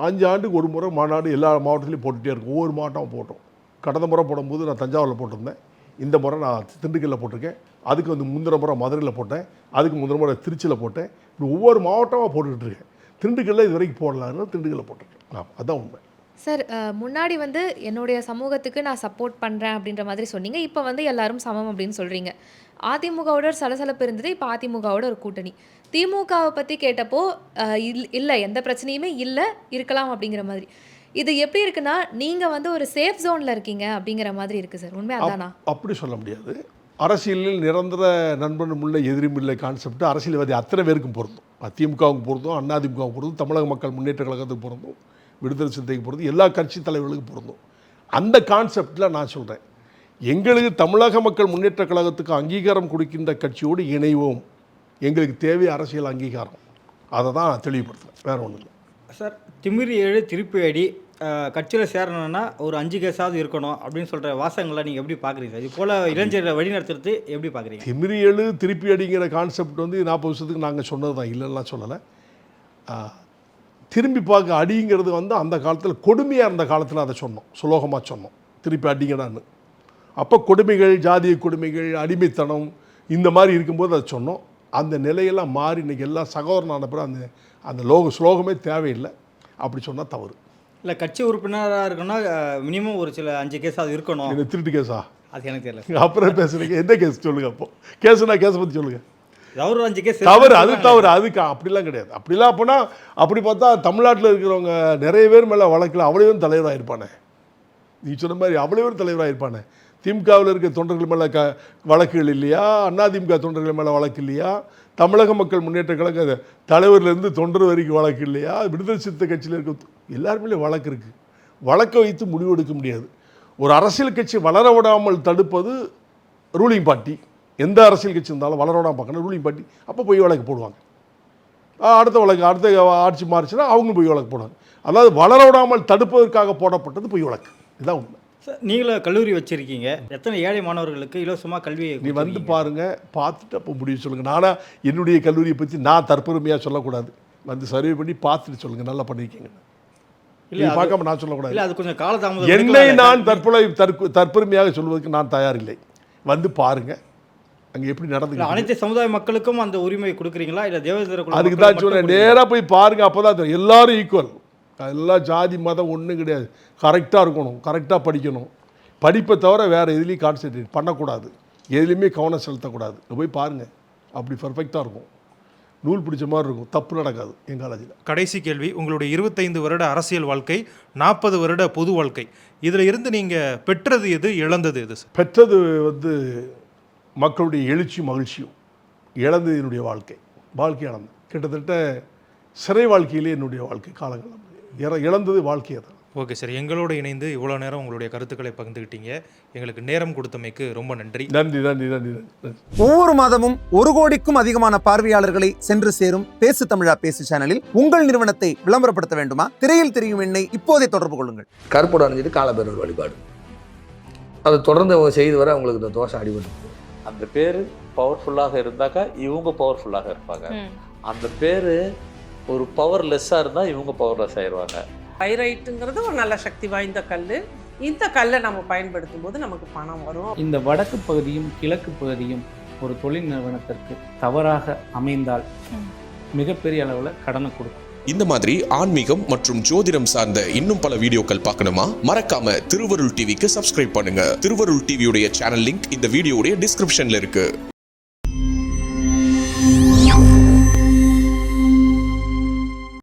5 ஆண்டுக்கு ஒரு முறை மாநாடு எல்லா மாவட்டத்திலையும் போட்டுகிட்டே இருக்கும். ஒவ்வொரு மாவட்டம் போட்டோம். கடந்த முறை போடும்போது நான் தஞ்சாவூரில் போட்டிருந்தேன், இந்த முறை நான் திண்டுக்கல்லில் போட்டிருக்கேன், அதுக்கு வந்து முந்தின முறை மதுரையில் போட்டேன், அதுக்கு முந்தின முறை திருச்சியில் போட்டேன். இப்படி ஒவ்வொரு மாவட்டமாக போட்டுக்கிட்டு இருக்கேன். திண்டுக்கல்ல இது வரைக்கும் போடலான்னு திண்டுக்கல்ல போட்டிருக்கேன். அதுதான் உண்மை. சார், முன்னாடி வந்து என்னுடைய சமூகத்துக்கு நான் சப்போர்ட் பண்ணுறேன் அப்படின்ற மாதிரி சொன்னீங்க. இப்போ வந்து எல்லாரும் சமம் அப்படின்னு சொல்கிறீங்க. அதிமுகவோட ஒரு சலசலப்பு இருந்தது, இப்போ அதிமுகவோட ஒரு கூட்டணி. திமுகவை பற்றி கேட்டப்போ இல்லை எந்த பிரச்சனையுமே இல்லை, இருக்கலாம் அப்படிங்கிற மாதிரி. இது எப்படி இருக்குன்னா நீங்கள் வந்து ஒரு சேஃப் ஜோனில் இருக்கீங்க அப்படிங்கிற மாதிரி இருக்குது சார். உண்மை அதானா? அப்படி சொல்ல முடியாது. அரசியலில் நிரந்தர நண்பனும் இல்லை எதிரும் இல்லை கான்செப்ட் அரசியல்வாதி அத்தனை பேருக்கும் பொருந்தும். அதிமுகவுக்கு பொருந்தும், அதிமுகவுக்கு பொருந்தும், தமிழக மக்கள் முன்னேற்ற கழகத்துக்கு பொருந்தும், விடுதலை சிறுத்தைக்கு பொருந்தும், எல்லா கட்சி தலைவர்களுக்கும் பொருந்தும். அந்த கான்செப்டில் நான் சொல்கிறேன், எங்களுக்கு தமிழக மக்கள் முன்னேற்ற கழகத்துக்கு அங்கீகாரம் கொடுக்கின்ற கட்சியோடு இணைவோம். எங்களுக்கு தேவை அரசியல் அங்கீகாரம். அதை தான் நான் தெளிவுபடுத்துகிறேன், வேறு ஒன்றும் இல்லை. சார், திமிரி 7 திருப்பி அடி, கட்சியில் சேரணும்னா ஒரு 5 கேஸாவது இருக்கணும் அப்படின்னு சொல்கிற வாசகங்களை நீங்கள் எப்படி பார்க்குறீங்க சார்? இது போல் இளைஞர்களை வழிநடத்துறது எப்படி பார்க்குறீங்க? திமிரி 7 திருப்பி அடிங்கிற கான்செப்ட் வந்து 40 வருஷத்துக்கு நாங்கள் சொன்னது தான், இல்லைன்னா சொல்லலை. திரும்பி பார்க்க அடிங்கிறது வந்து அந்த காலத்தில் கொடுமையாக இருந்த காலத்தில் அதை சொன்னோம், சுலோகமாக சொன்னோம், திருப்பி அடிங்கடான்னு. அப்போ கொடுமைகள், ஜாதிய கொடுமைகள், அடிமைத்தனம் இந்த மாதிரி இருக்கும்போது அதை சொன்னோம். அந்த நிலையெல்லாம் மாறி இன்றைக்கி எல்லாம் சகோதரனான பிறகு அந்த அந்த ஸ்லோகமே தேவையில்லை. அப்படி சொன்னால் தவறு. இல்லை, கட்சி உறுப்பினராக இருக்கணும்னா மினிமம் ஒரு சில 5 கேஸாவது இருக்கணும். என்ன திருட்டு கேஸா? அது எனக்கு தெரியல. அப்புறம் பேசுகிறீங்க, எந்த கேஸ் சொல்லுங்கள். அப்போ கேஸுனா கேஸை பற்றி சொல்லுங்கள். ஒரு 5 கேஸ் தவறு, அது தவறு. அதுக்கு அப்படிலாம் கிடையாது. அப்படிலாம் அப்போனா அப்படி பார்த்தா தமிழ்நாட்டில் இருக்கிறவங்க நிறைய பேர் மேலே வழக்கில் அவ்வளோ தலைவராக இருப்பானே. நீ சொன்ன மாதிரி அவ்வளோ தலைவராக இருப்பானே. திமுகவில் இருக்க தொண்டர்கள் மேலே வழக்குகள் இல்லையா? அதிமுக தொண்டர்கள் மேலே வழக்கு இல்லையா? தமிழக மக்கள் முன்னேற்ற கழக தலைவர்லேருந்து தொண்டர் வரைக்கும் வழக்கு இல்லையா? விடுதலை சிறுத்தை கட்சியில் இருக்க எல்லாருமே வழக்கு இருக்குது. வழக்கை வைத்து முடிவெடுக்க முடியாது. ஒரு அரசியல் கட்சி வளர விடாமல் தடுப்பது ரூலிங் பார்ட்டி. எந்த அரசியல் கட்சி இருந்தாலும் வளர விடாமல் பார்க்கணும் ரூலிங் பார்ட்டி. அப்போ போய் வழக்கு போடுவாங்க. அடுத்த வழக்கு, அடுத்த ஆட்சி மாறிச்சுன்னா அவங்களும் போய் வழக்கு போடுவாங்க. அதாவது வளர விடாமல் தடுப்பதற்காக போடப்பட்டது பொய் வழக்கு. இதுதான் உண்மை. சார், நீங்களும் கல்லூரி வச்சுருக்கீங்க, எத்தனை ஏழை மாணவர்களுக்கு இலவசமாக கல்வி நீ வந்து பாருங்கள், பார்த்துட்டு அப்போ முடிவு சொல்லுங்கள். நானா என்னுடைய கல்லூரியை பற்றி நான் தற்பெருமையாக சொல்லக்கூடாது. வந்து சர்வே பண்ணி பார்த்துட்டு சொல்லுங்கள், நல்லா பண்ணியிருக்கீங்க. இல்லை பார்க்காம நான் சொல்லக்கூடாது. இல்லை, அது கொஞ்சம் காலதாமதம். என்னை நான் தற்பெருமையாக சொல்வதற்கு நான் தயாரில்லை. வந்து பாருங்கள் அங்கே எப்படி நடந்து. அனைத்து சமுதாய மக்களுக்கும் அந்த உரிமை கொடுக்குறீங்களா? இல்லை தேவேந்திர? அதுக்கு தான் சொன்னேன், நேராக போய் பாருங்கள், அப்போ தான் எல்லாரும் ஈக்குவல். எல்லாம் ஜாதி மதம் ஒன்றும் கிடையாது. கரெக்டாக இருக்கணும், கரெக்டாக படிக்கணும். படிப்பை தவிர வேறு எதுலேயும் கான்சன்ட்ரேட் பண்ணக்கூடாது, எதுலேயுமே கவனம் செலுத்தக்கூடாது. போய் பாருங்கள், அப்படி பர்ஃபெக்டாக இருக்கும். நூல் பிடிச்ச மாதிரி இருக்கும், தப்பு நடக்காது எங்கள் காலேஜில். கடைசி கேள்வி, உங்களுடைய 25 வருட அரசியல் வாழ்க்கை, 40 வருட பொது வாழ்க்கை, இதில் இருந்து நீங்கள் பெற்றது எது, இழந்தது எது சார்? பெற்றது வந்து மக்களுடைய எழுச்சியும் மகிழ்ச்சியும். இழந்தது என்னுடைய வாழ்க்கை இழந்தது. கிட்டத்தட்ட சிறை வாழ்க்கையிலே என்னுடைய வாழ்க்கை காலங்கள். இழந்தது வாழ்க்கையை தான். ஓகே சார், எங்களோடு இணைந்து இவ்வளோ நேரம் உங்களுடைய கருத்துக்களை பகிர்ந்துக்கிட்டீங்க. எங்களுக்கு நேரம் கொடுத்தமைக்கு ரொம்ப நன்றி. நன்றி நன்றி நன்றி நன்றி. ஒவ்வொரு மாதமும் 1 கோடிக்கும் அதிகமான பார்வையாளர்களை சென்று சேரும் பேசு தமிழா பேசு சேனலில் உங்கள் நிறுவனத்தை விளம்பரப்படுத்த வேண்டுமா? திரையில் தெரியும் எண்ணை இப்போதே தொடர்பு கொள்ளுங்கள். கருப்போடு அணிஞ்சிட்டு காலபைரவர் வழிபாடு, அதை தொடர்ந்து அவங்க செய்து வர அவங்களுக்கு இந்த தோஷம் அடிபட்டு. அந்த பேர் பவர்ஃபுல்லாக இருந்தாக்கா இவங்க பவர்ஃபுல்லாக இருப்பாங்க. அந்த பேர் ஒரு பவர்லெஸ்ஸாக இருந்தால் இவங்க பவர்லெஸ் ஆயிடுவாங்க. பைரைட்டுங்கிறது ஒரு நல்ல சக்தி வாய்ந்த கல். இந்த கல்லை நம்ம பயன்படுத்தும் போது நமக்கு பணம் வரும். இந்த வடக்கு பகுதியும் கிழக்கு பகுதியும் ஒரு தொழில் நிறுவனத்திற்கு தவறாக அமைந்தால் மிகப்பெரிய அளவில் கடனை கொடுக்கும். இந்த மாதிரி ஆன்மீகம் மற்றும் ஜோதிடம் சார்ந்த இன்னும் பல வீடியோக்கள் பார்க்கணுமா? மறக்காம திருவருள் டிவிக்கு சப்ஸ்கிரைப் பண்ணுங்க. திருவருள் டிவியுடைய சேனல் லிங்க் இந்த வீடியோடைய டிஸ்கிரிப்ஷன்ல இருக்கு.